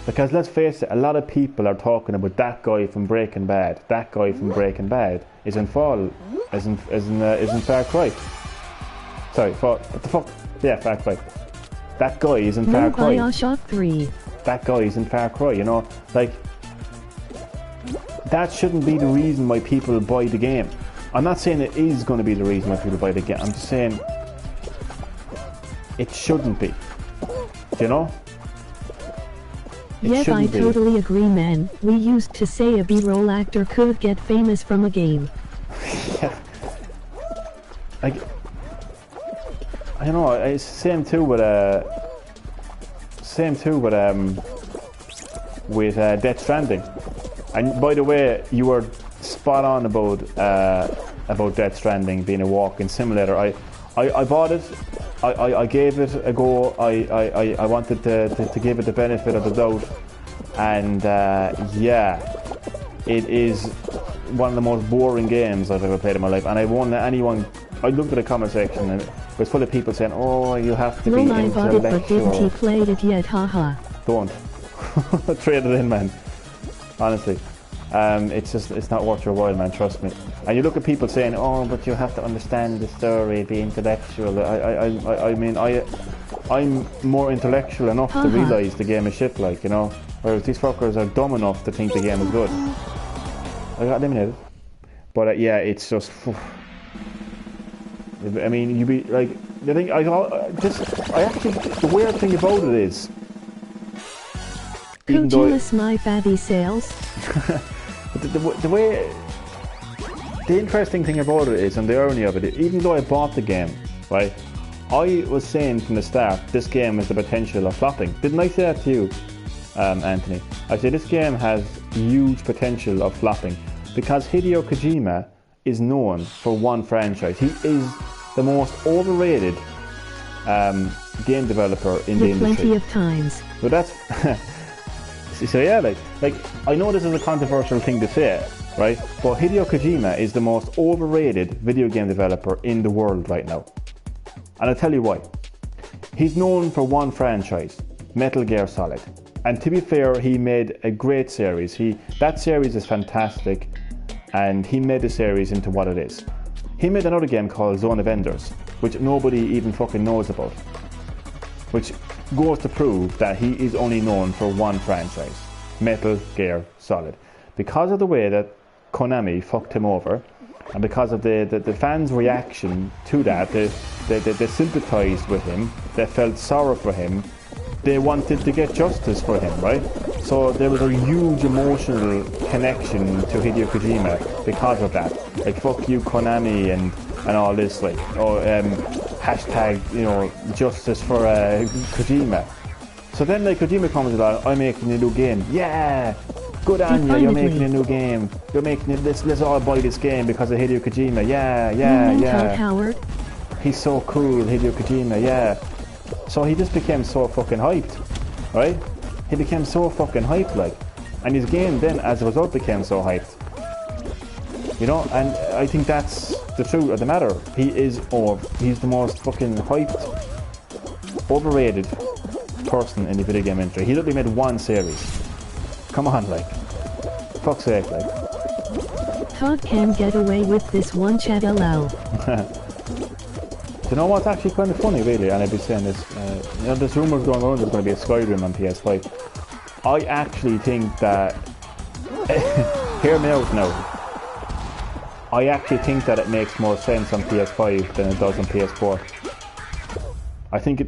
Because let's face it, a lot of people are talking about that guy from Breaking Bad. That guy from Breaking Bad is in Far Cry. Sorry, what the fuck? Yeah, Far Cry. That guy is in Far Cry. Bioshock 3. That guy is in Far Cry, you know? Like, that shouldn't be the reason why people buy the game. I'm not saying it is going to be the reason why people buy the game. I'm just saying it shouldn't be. Do you know? Yep, I totally agree, man. We used to say a B-roll actor could get famous from a game. Yeah. I don't know. It's same too with Death Stranding. And by the way, you were spot on about Death Stranding being a walking simulator. I bought it. I gave it a go. I wanted to give it the benefit of the doubt, and yeah, it is one of the most boring games I've ever played in my life. And I won't let anyone. I looked at the comment section and it was full of people saying, "Oh, you have to be intellectual." I bought it, but didn't he played it yet? Haha. Don't trade it in, man. Honestly. It's not worth your while, man, trust me. And you look at people saying, oh, but you have to understand the story, be intellectual. I mean, I'm more intellectual enough to realise the game is shit, like, you know, whereas these fuckers are dumb enough to think the game is good. I got eliminated. But yeah, it's just, I mean, you be, like, the thing, I actually, the weird thing about it is, could you list my fatty sales? the interesting thing about it is, and the irony of it, even though I bought the game, right, I was saying from the start, this game has the potential of flopping. Didn't I say that to you, Anthony? I said this game has huge potential of flopping because Hideo Kojima is known for one franchise. He is the most overrated game developer in the industry. Plenty of times. But that's... So yeah, like I know this is a controversial thing to say, right? But Hideo Kojima is the most overrated video game developer in the world right now. And I'll tell you why. He's known for one franchise, Metal Gear Solid. And to be fair, he made a great series. That series is fantastic, and he made the series into what it is. He made another game called Zone of Enders, which nobody even fucking knows about. Which goes to prove that he is only known for one franchise, Metal Gear Solid. Because of the way that Konami fucked him over, and because of the fans' reaction to that, they sympathised with him, they felt sorry for him, they wanted to get justice for him, right? So there was a huge emotional connection to Hideo Kojima because of that. Like, fuck you Konami and all this, like, hashtag, you know, justice for Kojima. So then, like, Kojima comes along, I'm making a new game. Yeah! Good on you, you're making a new game. You're making it, let's all buy this game because of Hideo Kojima. Yeah. Howard? He's so cool, Hideo Kojima, yeah. So he just became so fucking hyped, right? He became so fucking hyped, like. And his game then, as a result, became so hyped. You know, and I think that's the truth of the matter. He's the most fucking hyped, overrated person in the video game industry. He literally made one series. Come on, like. Fuck's sake, like. Todd can get away with this one, chat lol. Do you know what's actually kind of funny, really? And I'd be saying this, you know, there's rumours going on there's going to be a Skyrim on PS5. I actually think that... hear me out now. I actually think that it makes more sense on PS5 than it does on PS4. I think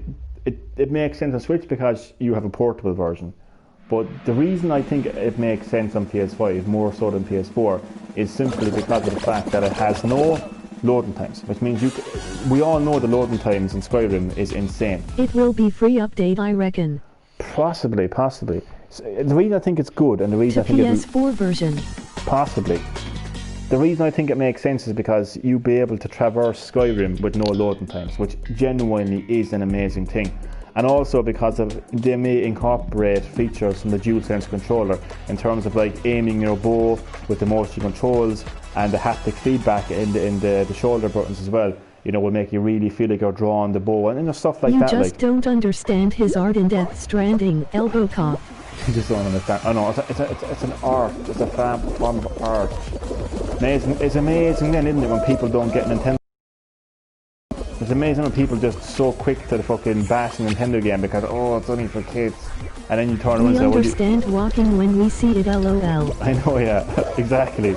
it makes sense on Switch because you have a portable version. But the reason I think it makes sense on PS5 more so than PS4 is simply because of the fact that it has no loading times, which means we all know the loading times in Skyrim is insane. It will be free update, I reckon. Possibly. So, the reason I think it's good and the reason I think PS4 version. Possibly. The reason I think it makes sense is because you'll be able to traverse Skyrim with no loading times, which genuinely is an amazing thing. And also because they may incorporate features from the DualSense controller in terms of like aiming your bow with the motion controls and the haptic feedback in the shoulder buttons as well. You know, will make you really feel like you're drawing the bow and, you know, stuff like that. You just don't understand his art in Death Stranding, elbow cough. You just don't understand. Oh no, it's an art. It's a form of art. It's amazing then, isn't it, when people don't get Nintendo. It's amazing when people just so quick to the fucking bash Nintendo game because, oh, it's only for kids. And then you turn around and say, we understand walking when we see it, lol. I know, yeah. Exactly.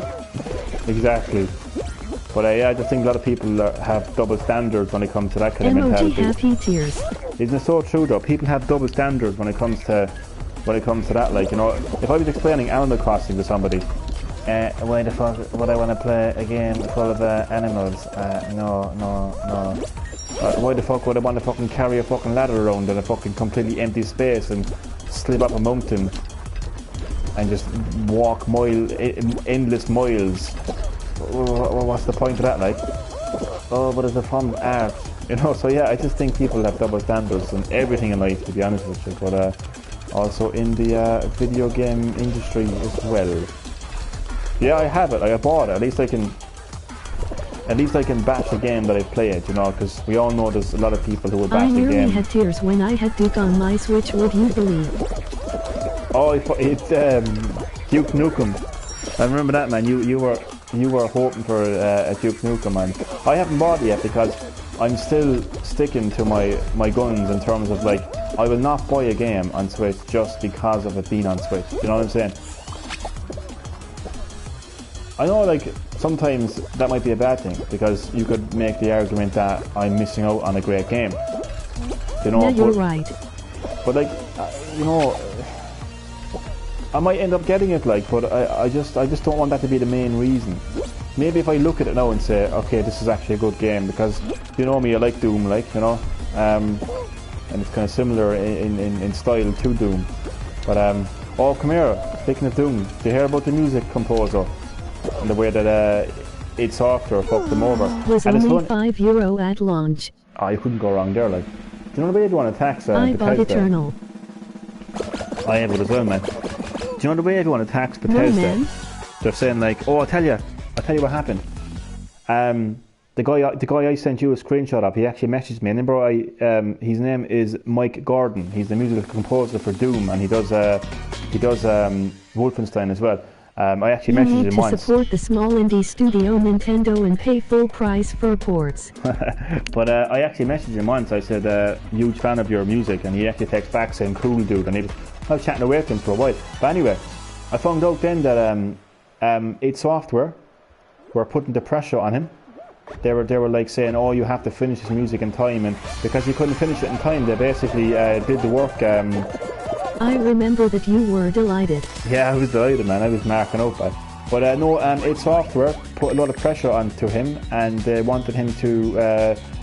But yeah, I just think a lot of people have double standards when it comes to that kind of Emoji mentality. happy tears. Isn't it so true though? People have double standards when it comes to that. Like, you know, if I was explaining Animal Crossing to somebody, why the fuck would I want to play a game full of animals? No. Why the fuck would I want to fucking carry a fucking ladder around in a fucking completely empty space and slip up a mountain and just walk endless miles? What's the point of that, like? Oh, but it's a fun art, you know. So yeah, I just think people have double standards in everything in life, to be honest with you, but also in the video game industry as well. Yeah, I have it. Like, I bought it. At least I can bash a game that I played, you know, because we all know there's a lot of people who will bash the game. I nearly had tears when I had Duke on my Switch, would you believe? Oh, it's Duke Nukem. I remember that, man. You were hoping for a Duke Nukem, man. I haven't bought it yet because I'm still sticking to my guns in terms of, like, I will not buy a game on Switch just because of it being on Switch. You know what I'm saying? I know, like, sometimes that might be a bad thing because you could make the argument that I'm missing out on a great game. You know, yeah, you're right. But, like, you know, I might end up getting it, like, but I just don't want that to be the main reason. Maybe if I look at it now and say, okay, this is actually a good game, because you know me, I like Doom, like, you know, and it's kind of similar in style to Doom. But oh, come here. Speaking of Doom, do you hear about the music composer and the way that id Software fucked them over? Was and only €5 at launch. Oh, you couldn't go wrong there, like. Do you know the way you'd want to tax I bought Eternal. I have it as well, man. Do you know the way everyone attacks Bethesda? No, they're saying, like, oh, I'll tell you what happened. The guy I sent you a screenshot of, he actually messaged me, and remember, his name is Mike Gordon. He's the musical composer for Doom, and he does Wolfenstein as well. I actually messaged him once. To support the small indie studio Nintendo and pay full price for ports. But I actually messaged him once. I said, huge fan of your music, and he actually texted back saying, cool dude, and I was chatting away with him for a while. But anyway, I found out then that id Software were putting the pressure on him. They were like saying, oh, you have to finish this music in time, and because he couldn't finish it in time, they basically did the work. I remember that you were delighted. Yeah, I was delighted, man. I was marking out that. But no, id Software put a lot of pressure onto him, and they wanted him to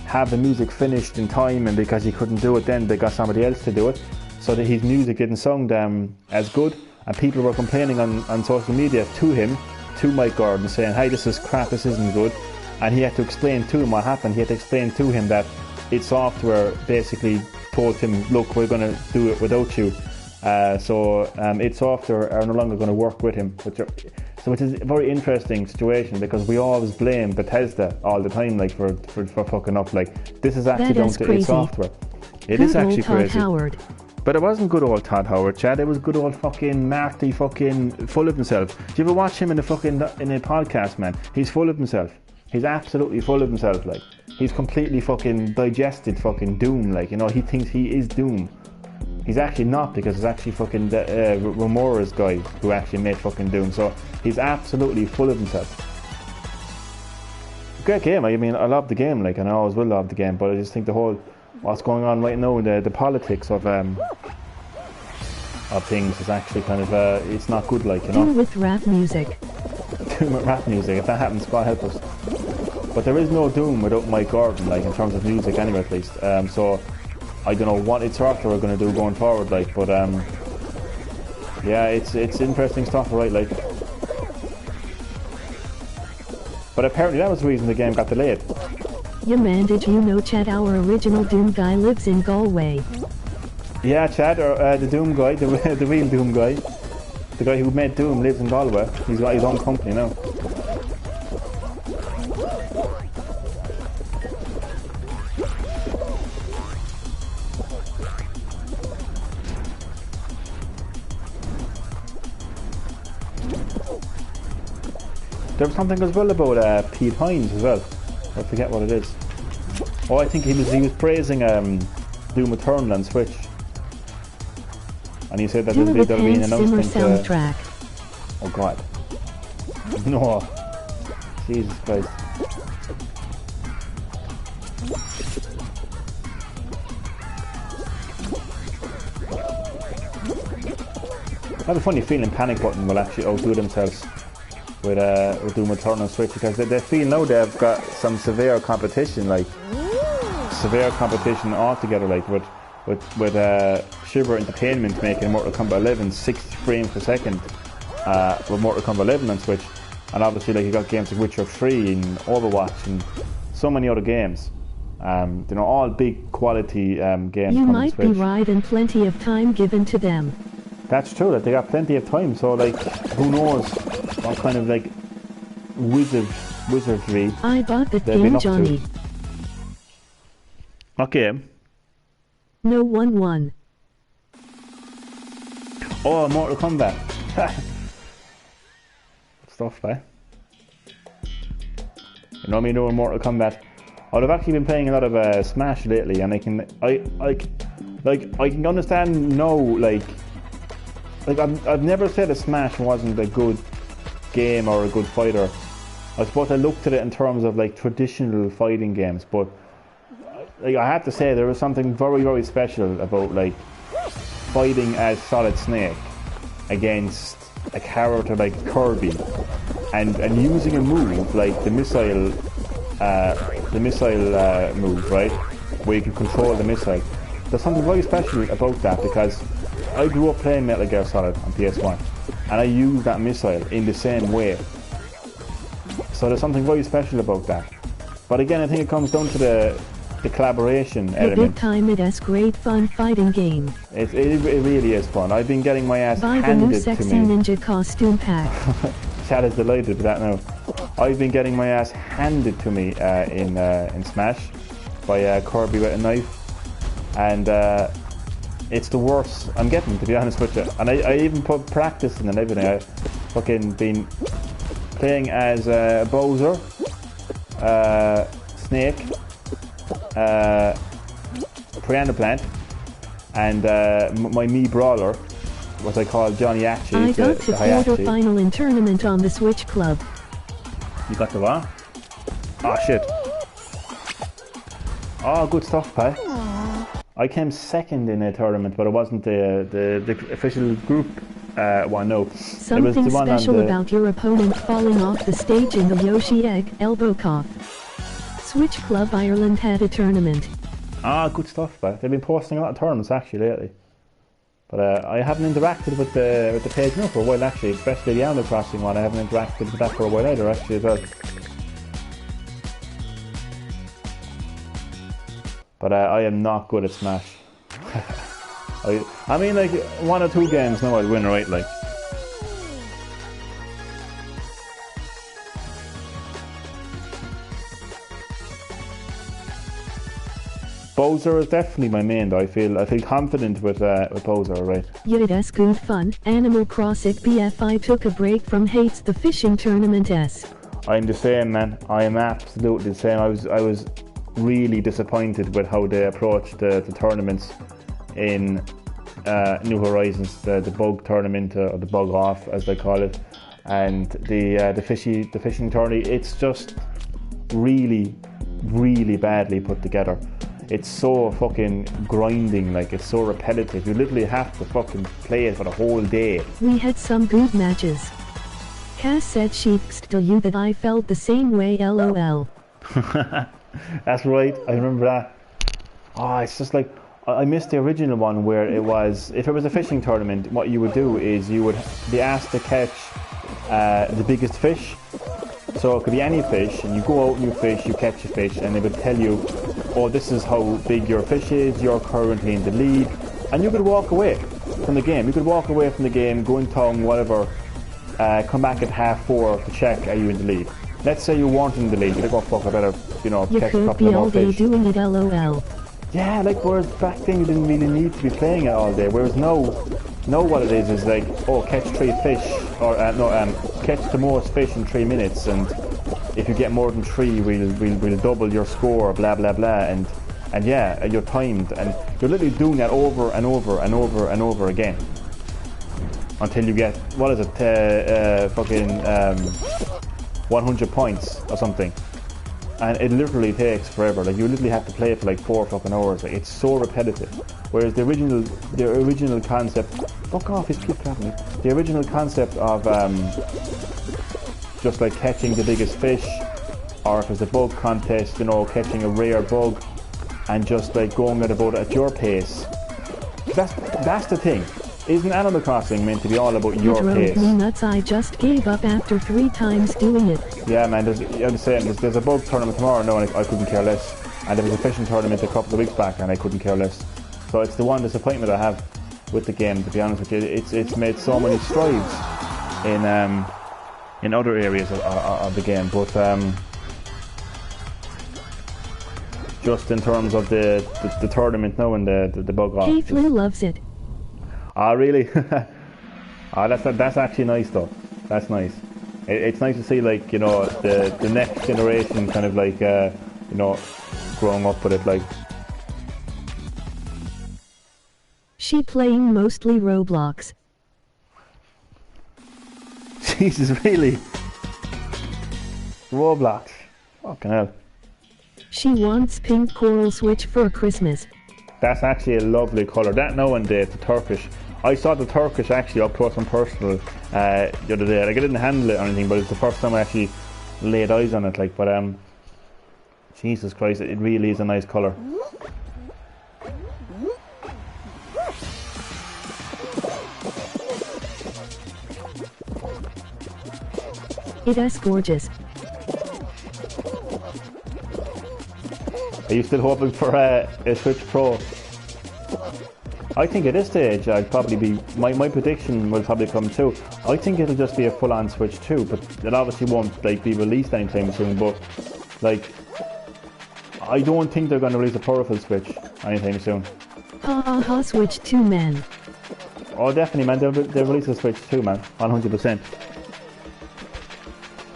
have the music finished in time, and because he couldn't do it then, they got somebody else to do it, so that his music didn't sound as good, and people were complaining on social media to Mike Gordon, saying, hey, this is crap, this isn't good. And he had to explain to him what happened. He had to explain to him that id Software basically told him, look, we're going to do it without you. So id Software are no longer going to work with him. Which is a very interesting situation, because we always blame Bethesda all the time, like, for fucking up. Like, this is actually down to id Software. It is actually crazy. Howard. But it wasn't good old Todd Howard, Chad. It was good old fucking Marty, fucking full of himself. Do you ever watch him in a podcast, man? He's full of himself. He's absolutely full of himself, like. He's completely fucking digested fucking Doom, like, you know, he thinks he is Doom. He's actually not, because it's actually fucking Remora's guy who actually made fucking Doom, so he's absolutely full of himself. Great game, I mean, I love the game, like, and I always will love the game, but I just think the whole, what's going on right now, the politics of things is actually kind of, it's not good, like, you know. Doom with rap music. Doom with rap music, if that happens, God help us. But there is no Doom without Mike Gordon, like, in terms of music anyway, at least. So I don't know what id Software are going to do going forward, like, but yeah, it's interesting stuff, right, like. But apparently that was the reason the game got delayed. Yeah, man, did you know, Chad, our original Doom guy lives in Galway? Yeah, Chad, or the Doom guy, the real Doom guy, the guy who made Doom, lives in Galway. He's got his own company now. There was something as well about Pete Hines as well. I forget what it is. Oh, I think he was praising Doom Eternal on Switch, and he said that there'll be an announcement. Soundtrack. Oh God, no, Jesus Christ! I have a funny feeling Panic Button will actually outdo themselves with Doom Eternal Switch, because they feel now they've got some severe competition, like severe competition altogether, like with Shiver Entertainment making Mortal Kombat 11 60 frames per second with Mortal Kombat 11 on Switch, and obviously like you got games like Witcher 3 and Overwatch and so many other games. You know, all big quality games. You might be right, and plenty of time given to them. That's true, that they got plenty of time, so like, who knows what kind of like wizardry I bought the game, Johnny. What game? No 1-1. Oh, Mortal Kombat. Stuff, eh? You know me doing Mortal Kombat. I've actually been playing a lot of Smash lately, and I can understand no, like I've never said that Smash wasn't a good game or a good fighter. I suppose I looked at it in terms of like traditional fighting games, but like, I have to say there was something very, very special about like fighting as Solid Snake against a character like Kirby, and using a move like the missile move, right, where you can control the missile. There's something very special about that, because I grew up playing Metal Gear Solid on PS1, and I used that missile in the same way. So there's something very special about that. But again, I think it comes down to the collaboration element. Big time, it is great fun fighting game. It really is fun. I've been getting my ass Buy handed the new to sexy me. ninja costume pack. Chad is delighted with that now. I've been getting my ass handed to me in Smash by Kirby with a knife, and it's the worst I'm getting, to be honest with you. And I even put practice in and everything. I fucking been playing as Bowser, Snake, Piranha Plant, and my Mii Brawler, what I call Johnny Achi. I got to quarter-final in tournament on the Switch Club. You got the what? Oh shit. Oh, good stuff, pal. I came second in a tournament, but it wasn't the official group one, no. Something special about your opponent falling off the stage in the Yoshi Egg elbow cough. Switch Club Ireland had a tournament. Ah, good stuff, pal. They've been posting a lot of tournaments actually lately. But I haven't interacted with the page now for a while actually, especially the Animal Crossing one. I haven't interacted with that for a while either actually as well. But I am not good at Smash. I mean, like 1 or 2 games now I'll win, right? Like. Bowser is definitely my main though. I feel confident with Bowser, right? Yeah, that's good fun. Animal Crossing BFI took a break from hates the fishing tournament s. I'm the same, man. I am absolutely the same. I was really disappointed with how they approached the tournaments in New Horizons, the bug tournament, or the bug off as they call it, and the fishing tourney. It's just really, really badly put together. It's so fucking grinding, like it's so repetitive. You literally have to fucking play it for the whole day. We had some good matches. Cass said she'd tell you that I felt the same way, lol. That's right, I remember that. Oh, it's just like, I missed the original one where it was, if it was a fishing tournament, what you would do is you would be asked to catch the biggest fish. So it could be any fish, and you go out and you fish, you catch a fish, and they would tell you, oh, this is how big your fish is, you're currently in the lead, and you could walk away from the game. You could walk away from the game, go in town, whatever, come back at 3:30 to check, are you in the lead? Let's say you weren't in the lead, you'd go, fuck, I better, catch a couple of more fish. You could be all day doing it, lol. Yeah, like, whereas back then you didn't really need to be playing it all day, whereas now what it is like, oh, catch 3 fish, or catch the most fish in 3 minutes, and if you get more than 3, we'll double your score, blah blah blah, and yeah, you're timed, and you're literally doing that over and over and over and over again until you get, what is it, 100 points or something. and it literally takes forever. Like, you literally have to play it for like 4 fucking hours. Like, it's so repetitive. Whereas the original concept, fuck off, he's keep tapping me. The original concept of just like catching the biggest fish, or if there's a bug contest, you know, catching a rare bug, and just like going about it at your pace. That's the thing. Isn't Animal Crossing meant to be all about your pace? It drove me nuts. I just gave up after 3 times doing it. Yeah, man, I'm saying there's a bug tournament tomorrow, no, and I couldn't care less. And there was a fishing tournament a couple of weeks back, and I couldn't care less. So it's the one disappointment I have with the game, to be honest with you. It's made so many strides in other areas of the game, but just in terms of the tournament now and the bug off. Hey, Flynn loves it. Ah, really? That's actually nice though. That's nice. It's nice to see, like, you know, the next generation kind of like you know, growing up with it. Like, She playing mostly Roblox. Jesus, really? Roblox. Fucking hell. She wants pink coral switch for Christmas. That's actually a lovely colour. That now and then, the Turkish. I saw the Turkish actually up close and personal the other day. Like, I didn't handle it or anything, but it's the first time I actually laid eyes on it. Like, but Jesus Christ, it really is a nice colour. It is gorgeous. Are you still hoping for a Switch Pro? I think at this stage I'd probably be, my prediction will probably come too. I think it'll just be a full-on Switch 2, but it obviously won't like be released anytime soon. But like, I don't think they're going to release a powerful Switch anytime soon. Ha ha ha, Switch 2, man. Oh, definitely, man. They'll release a Switch 2, man, 100%.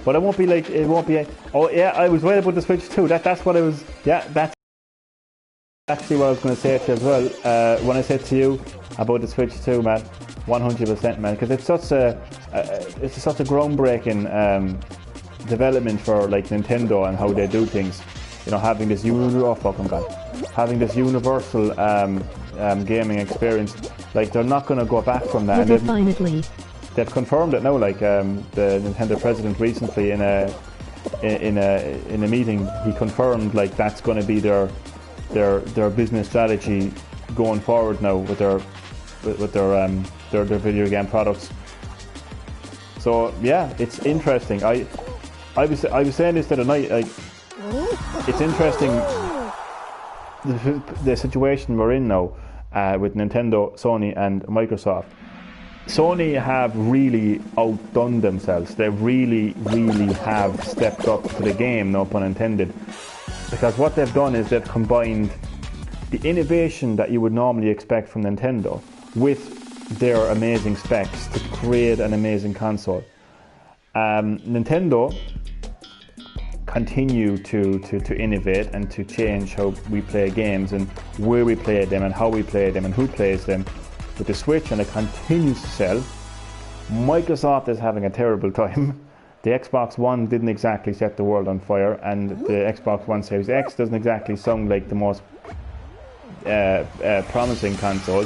But it won't be like, it won't be. Oh yeah, I was right about the Switch 2. That's what I was. Yeah, that's actually what I was going to say to you as well. When I said to you about the Switch 2, man, 100%, man, because it's such a groundbreaking development for like Nintendo and how they do things. You know, having this having this universal gaming experience. Like, they're not going to go back from that. Definitely. They've confirmed it now. Like, the Nintendo president recently in a meeting, he confirmed like that's going to be their business strategy going forward now with their video game products. So yeah, it's interesting. I was saying this the other night. Like, it's interesting the situation we're in now with Nintendo, Sony, and Microsoft. Sony have really outdone themselves. They really have stepped up to the game, no pun intended. Because what they've done is they've combined the innovation that you would normally expect from Nintendo with their amazing specs to create an amazing console. Nintendo continue to innovate and to change how we play games and where we play them and how we play them and who plays them with the Switch, and it continues to sell. Microsoft is having a terrible time. The Xbox One didn't exactly set the world on fire, and the Xbox One Series X doesn't exactly sound like the most promising console.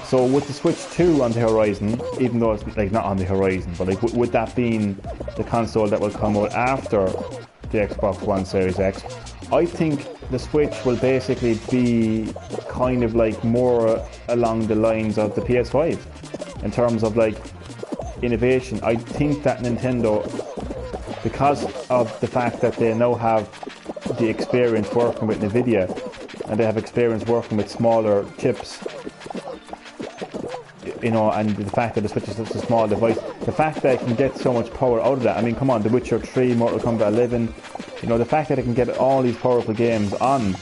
So with the Switch 2 on the horizon, even though it's like not on the horizon, but like with that being the console that will come out after the Xbox One Series X, I think the Switch will basically be kind of like more along the lines of the PS5 in terms of like innovation. I think that Nintendo, because of the fact that they now have the experience working with Nvidia and they have experience working with smaller chips, you know, and the fact that the Switch is such a small device, the fact that it can get so much power out of that. I mean, come on, The Witcher 3, Mortal Kombat 11, you know, the fact that it can get all these powerful games on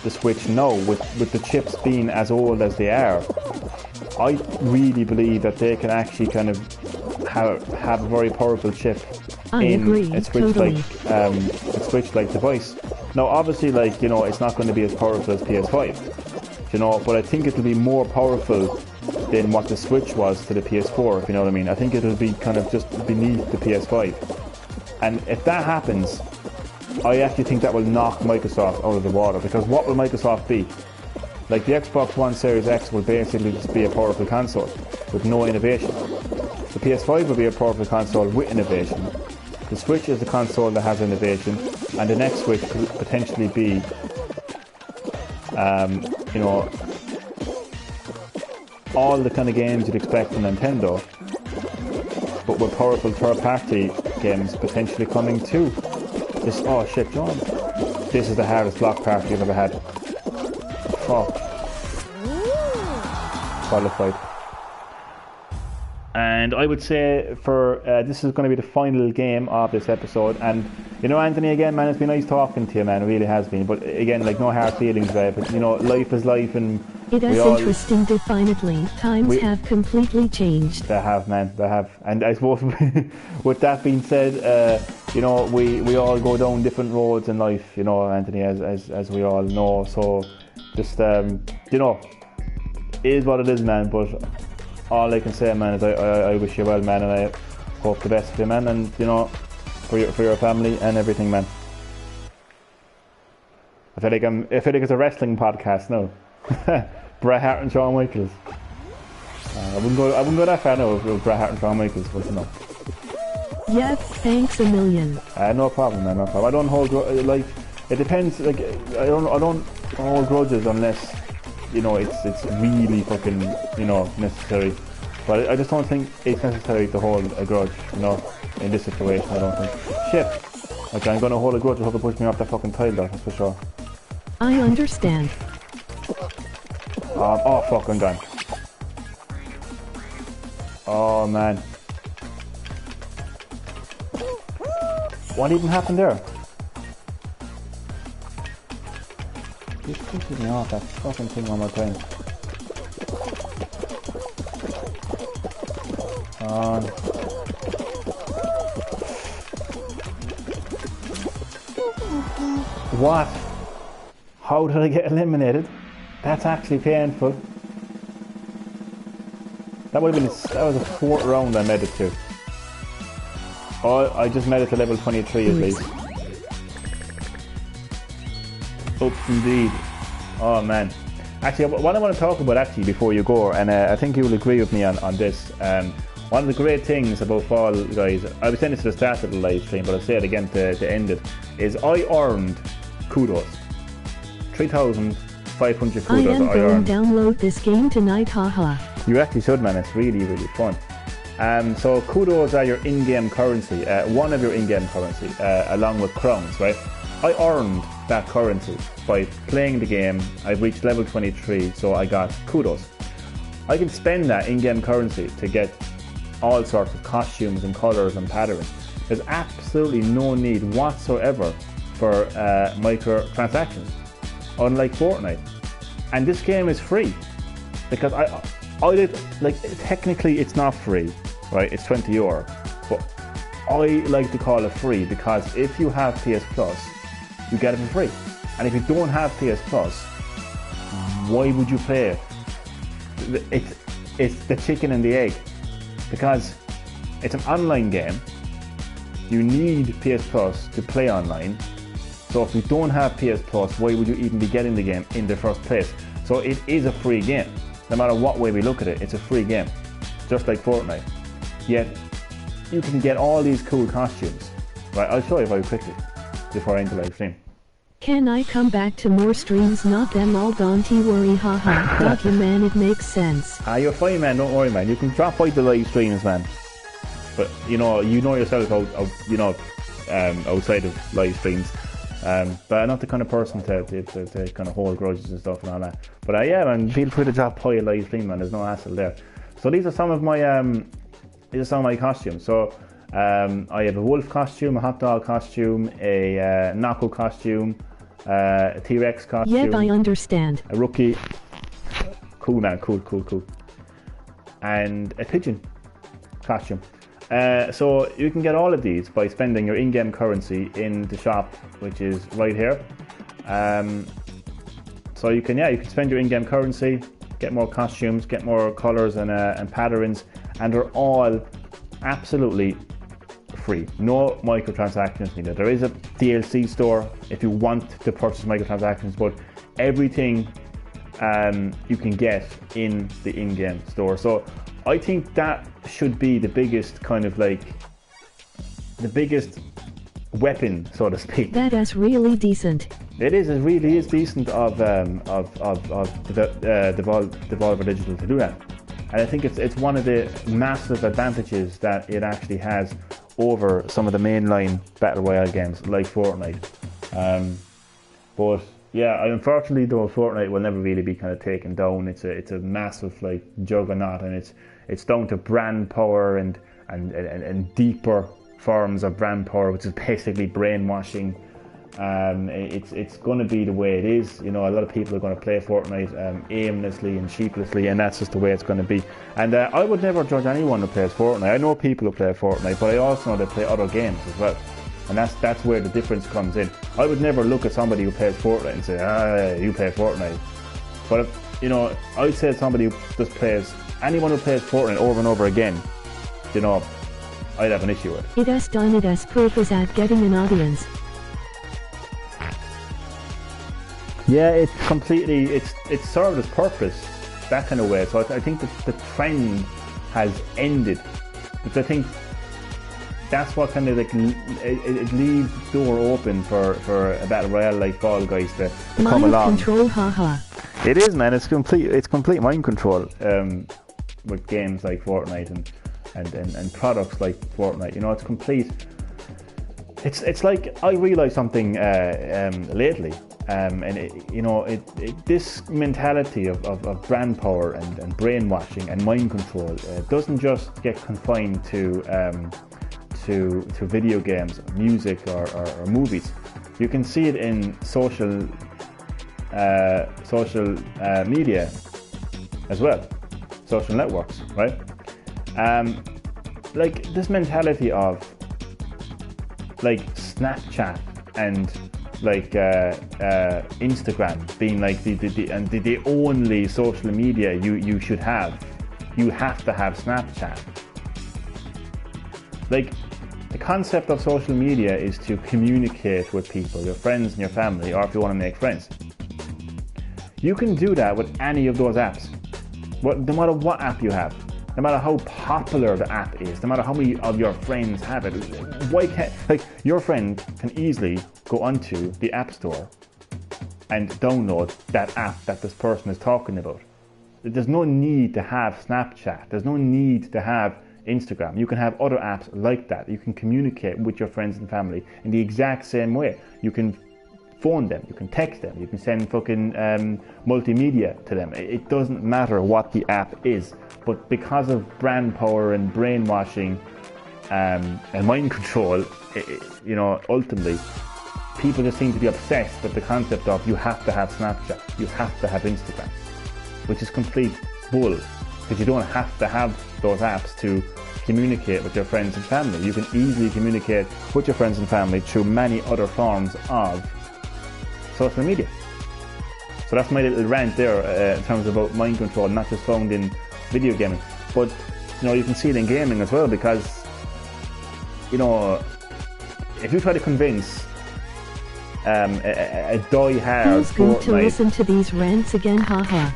the Switch now, with the chips being as old as they are, I really believe that they can actually kind of have a very powerful chip in a Switch-like device. Now, obviously, like, you know, it's not going to be as powerful as PS5, you know, but I think it'll be more powerful than what the Switch was to the PS4, if you know what I mean. I think it'll be kind of just beneath the PS5. And if that happens, I actually think that will knock Microsoft out of the water, because what will Microsoft be? Like, the Xbox One Series X will basically just be a powerful console with no innovation. The PS5 will be a powerful console with innovation. The Switch is the console that has innovation, and the next Switch could potentially be, you know, all the kind of games you'd expect from Nintendo, but with powerful third-party games potentially coming too. This, oh shit, John. This is the hardest block party I've ever had. Fuck. Qualified. And I would say for this is going to be the final game of this episode. And you know, Anthony, again, man, it's been nice talking to you, man. It really has been. But again, like, no hard feelings, right? But you know, life is life, and it is interesting definitely. Times have completely changed. They have, man. They have. And I suppose with that being said, you know, we all go down different roads in life, you know, Anthony, as we all know. So just you know, it is what it is, man. But all I can say, man, is I wish you well, man, and I hope the best for you, man, and you know, for your family and everything, man. I feel like it's a wrestling podcast now. Bret Hart and Shawn Michaels. I wouldn't go that far now with Bret Hart and Shawn Michaels, but you know. Yes, thanks a million. No problem, man. No problem. I don't hold like, it depends. Like, I don't hold grudges unless, you know, it's really fucking, you know, necessary. But I just don't think it's necessary to hold a grudge, you know, in this situation. I don't think. Shit. Okay, I'm gonna hold a grudge. I hope it push me off the fucking tile, that's for sure. I understand. Oh fuck, I'm gone. Oh man. What even happened there? Just pisses me off, that fucking thing one more time. What? How did I get eliminated? That's actually painful. That would have been that was a 4th round I made it to. Oh, I just made it to level 23 at least. Oops, indeed. Oh man. Actually, what I want to talk about actually before you go, and I think you will agree with me on this. One of the great things about Fall Guys, I was saying this at the start of the live stream, but I'll say it again to end it, is I earned kudos. 3,500 kudos I earned. I am going to download this game tonight, haha. You actually should, man. It's really, really fun. So kudos are your in-game currency, one of your in-game currency, along with crowns, right? I earned that currency by playing the game. I've reached level 23, so I got kudos. I can spend that in-game currency to get all sorts of costumes and colours and patterns. There's absolutely no need whatsoever for microtransactions, unlike Fortnite. And this game is free, because I did, like, technically it's not free, right? It's €20, but I like to call it free because if you have PS Plus, you get it for free. And if you don't have PS Plus, why would you play it? It's the chicken and the egg, because it's an online game. You need PS Plus to play online. So if you don't have PS Plus, why would you even be getting the game in the first place? So it is a free game. No matter what way we look at it, it's a free game, just like Fortnite. Yet, you can get all these cool costumes. Right, I'll show you very quickly before I end the live stream. Can I come back to more streams? Not them all, don't you worry, haha. Got you, man, it makes sense. You're fine, man, don't worry, man. You can drop by the live streams, man. But, you know yourself outside of live streams. But I'm not the kind of person to kind of hold grudges and stuff and all that. But yeah, man, feel free to drop by a live stream, man. There's no hassle there. So these are some of my costumes. So I have a wolf costume, a hot dog costume, a knuckle costume, a T-Rex costume. Yep, I understand. A rookie. Cool, man. Cool. And a pigeon costume. So you can get all of these by spending your in-game currency in the shop, which is right here. So you can spend your in-game currency, get more costumes, get more colours and patterns, and they're all absolutely free. No microtransactions needed. There is a DLC store if you want to purchase microtransactions, but everything you can get in the in-game store. So I think that should be the biggest kind of like the biggest weapon, so to speak. That is really decent. It really is decent of Devolver Digital to do that. And I think it's one of the massive advantages that it actually has over some of the mainline Battle Royale games like Fortnite. But yeah, unfortunately though, Fortnite will never really be kind of taken down. It's a massive like juggernaut, and it's down to brand power and deeper forms of brand power, which is basically brainwashing. It's going to be the way it is. You know, a lot of people are going to play Fortnite aimlessly and sheepishly, and that's just the way it's going to be. And I would never judge anyone who plays Fortnite. I know people who play Fortnite, but I also know they play other games as well, and that's where the difference comes in. I would never look at somebody who plays Fortnite and say, you play Fortnite. But you know, I'd say somebody who just plays, anyone who plays Fortnite over and over again, you know, I'd have an issue with. It has done its purpose at getting an audience. Yeah, it's served its purpose that kind of way. So I think that the trend has ended. But I think that's what kind of like it leaves the door open for a battle royale like Fall Guys to come along. Mind control, haha. It is, man. It's complete mind control with games like Fortnite and products like Fortnite. You know, it's complete. It's like I realised something lately. This mentality of brand power and brainwashing and mind control doesn't just get confined to video games, music, or movies. You can see it in social media as well, social networks, right? Like this mentality of like Snapchat and like Instagram being like the only social media you should have. You have to have Snapchat. Like the concept of social media is to communicate with people, your friends and your family, or if you want to make friends. You can do that with any of those apps. No matter what app you have, no matter how popular the app is, no matter how many of your friends have it, why can't, like, your friend can easily go onto the App Store and download that app that this person is talking about. There's no need to have Snapchat. There's no need to have Instagram. You can have other apps like that. You can communicate with your friends and family in the exact same way. You can phone them, you can text them, you can send fucking multimedia to them. It doesn't matter what the app is, but because of brand power and brainwashing and mind control, ultimately people just seem to be obsessed with the concept of you have to have Snapchat, you have to have Instagram, which is complete bull, because you don't have to have those apps to communicate with your friends and family. You can easily communicate with your friends and family through many other forms of social media. So that's my little rant there in terms of about mind control, not just found in video gaming, but you can see it in gaming as well, because if you try to convince a die-hard Who's going to listen to these rants again, haha.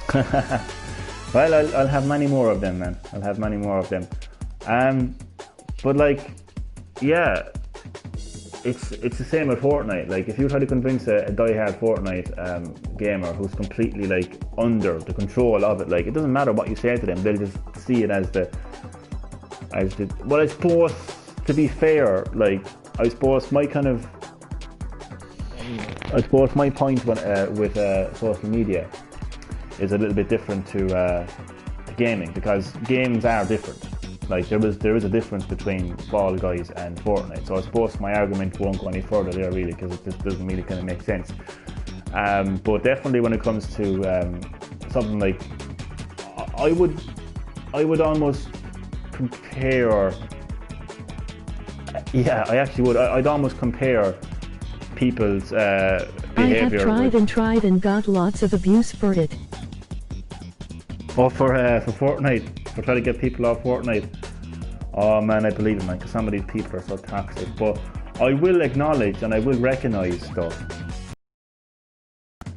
Well, I'll have many more of them, man. I'll have many more of them. But like, yeah, it's the same with Fortnite. Like, if you try to convince a die-hard Fortnite gamer who's completely like under the control of it, like, it doesn't matter what you say to them, they'll just see it as the. Well, I suppose, to be fair, like, I suppose my point with social media is a little bit different to gaming, because games are different. Like, there is a difference between Fall Guys and Fortnite. So I suppose my argument won't go any further there, really, because it just doesn't really kind of make sense. But definitely when it comes to something like, I would almost compare. Yeah, I actually would. I'd almost compare people's behavior. I have tried and got lots of abuse for it. Oh, for Fortnite, for trying to get people off Fortnite. oh man, I believe it, man, because some of these people are so toxic. But I will acknowledge and I will recognise, though,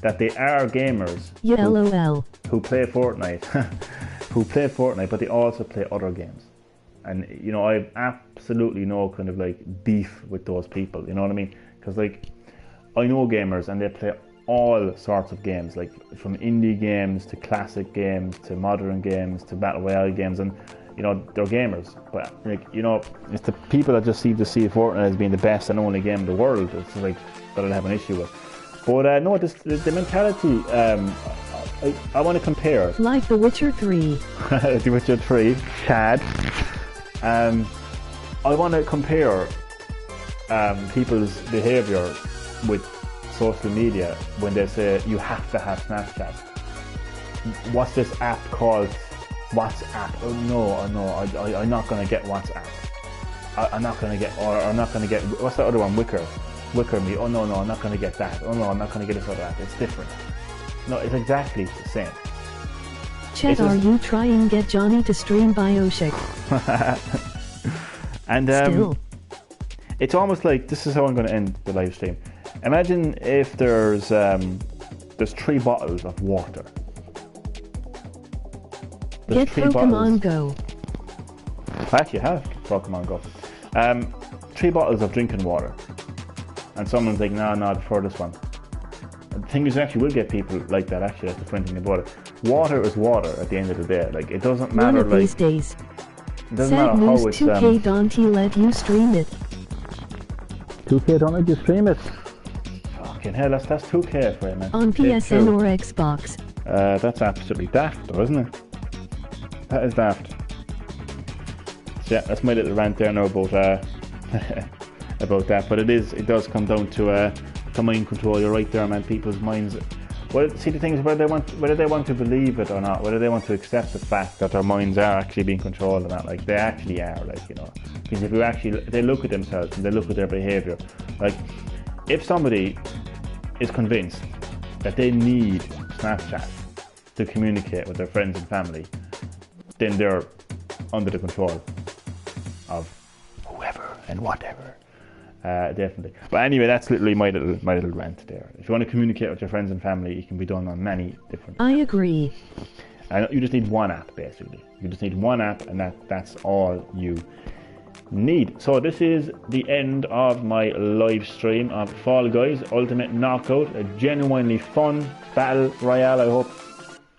that they are gamers who play Fortnite, who play Fortnite, but they also play other games. And, you know, I have absolutely no kind of like beef with those people, you know what I mean? Because like, I know gamers and they play all sorts of games, like from indie games to classic games to modern games to battle royale games, and you know, they're gamers. But like, you know, it's the people that just seem to see Fortnite as being the best and only game in the world. It's like that I have an issue with. But no, the mentality. I want to compare. Like The Witcher 3. The Witcher 3, Chad. I want to compare people's behaviour with social media when they say you have to have Snapchat. What's this app called? WhatsApp. Oh no, I'm not going to get WhatsApp. I'm not going to get, or I'm not going to get, what's the other one? Wicker Me. Oh no, I'm not going to get that. Oh no, I'm not going to get this other app. It's different. No, it's exactly the same. Chet, are you trying to get Johnny to stream Bioshock? And Still. It's almost like, this is how I'm going to end the live stream. Imagine if there's 3 bottles of water. Get Pokemon Go. I actually have Pokemon Go. 3 bottles of drinking water. And someone's like, no, I prefer this one. The thing is, you actually will get people like that, actually. That's the funny thing about it. Water is water at the end of the day. Like, it doesn't matter, one of these days. It doesn't Sad matter news, how it's... 2K don't let you stream it. 2K don't let you stream it? Fucking hell, that's 2K for you, man. On PSN or Xbox. That's absolutely daft, though, isn't it? That is daft. So yeah, that's my little rant there now about about that. But it does come down to mind control. You're right there, man. People's minds. Well, see, the thing is whether they want to believe it or not, whether they want to accept the fact that their minds are actually being controlled or not. Like, they actually are, like, you know. Because if they look at themselves and they look at their behaviour, like, if somebody is convinced that they need Snapchat to communicate with their friends and family, then they're under the control of whoever and whatever. Definitely. But anyway, that's literally my little rant there. If you want to communicate with your friends and family, it can be done on many different. I agree. And you just need one app, basically. You just need one app, and that's all you need. So this is the end of my live stream of Fall Guys Ultimate Knockout, a genuinely fun battle royale.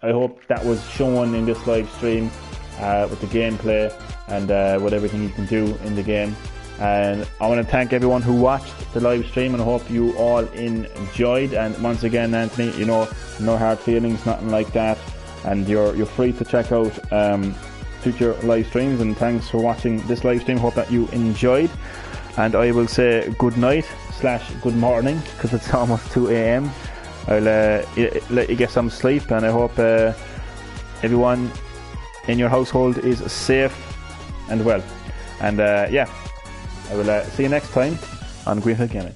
I hope that was shown in this live stream with the gameplay and with everything you can do in the game. And I want to thank everyone who watched the live stream, and I hope you all enjoyed. And once again, Anthony, you know, no hard feelings, nothing like that. And you're free to check out future live streams. And thanks for watching this live stream. Hope that you enjoyed. And I will say good night / good morning, because it's almost 2 a.m. I'll let you get some sleep, and I hope everyone in your household is safe and well. And yeah, I will see you next time on Green-HillGaming.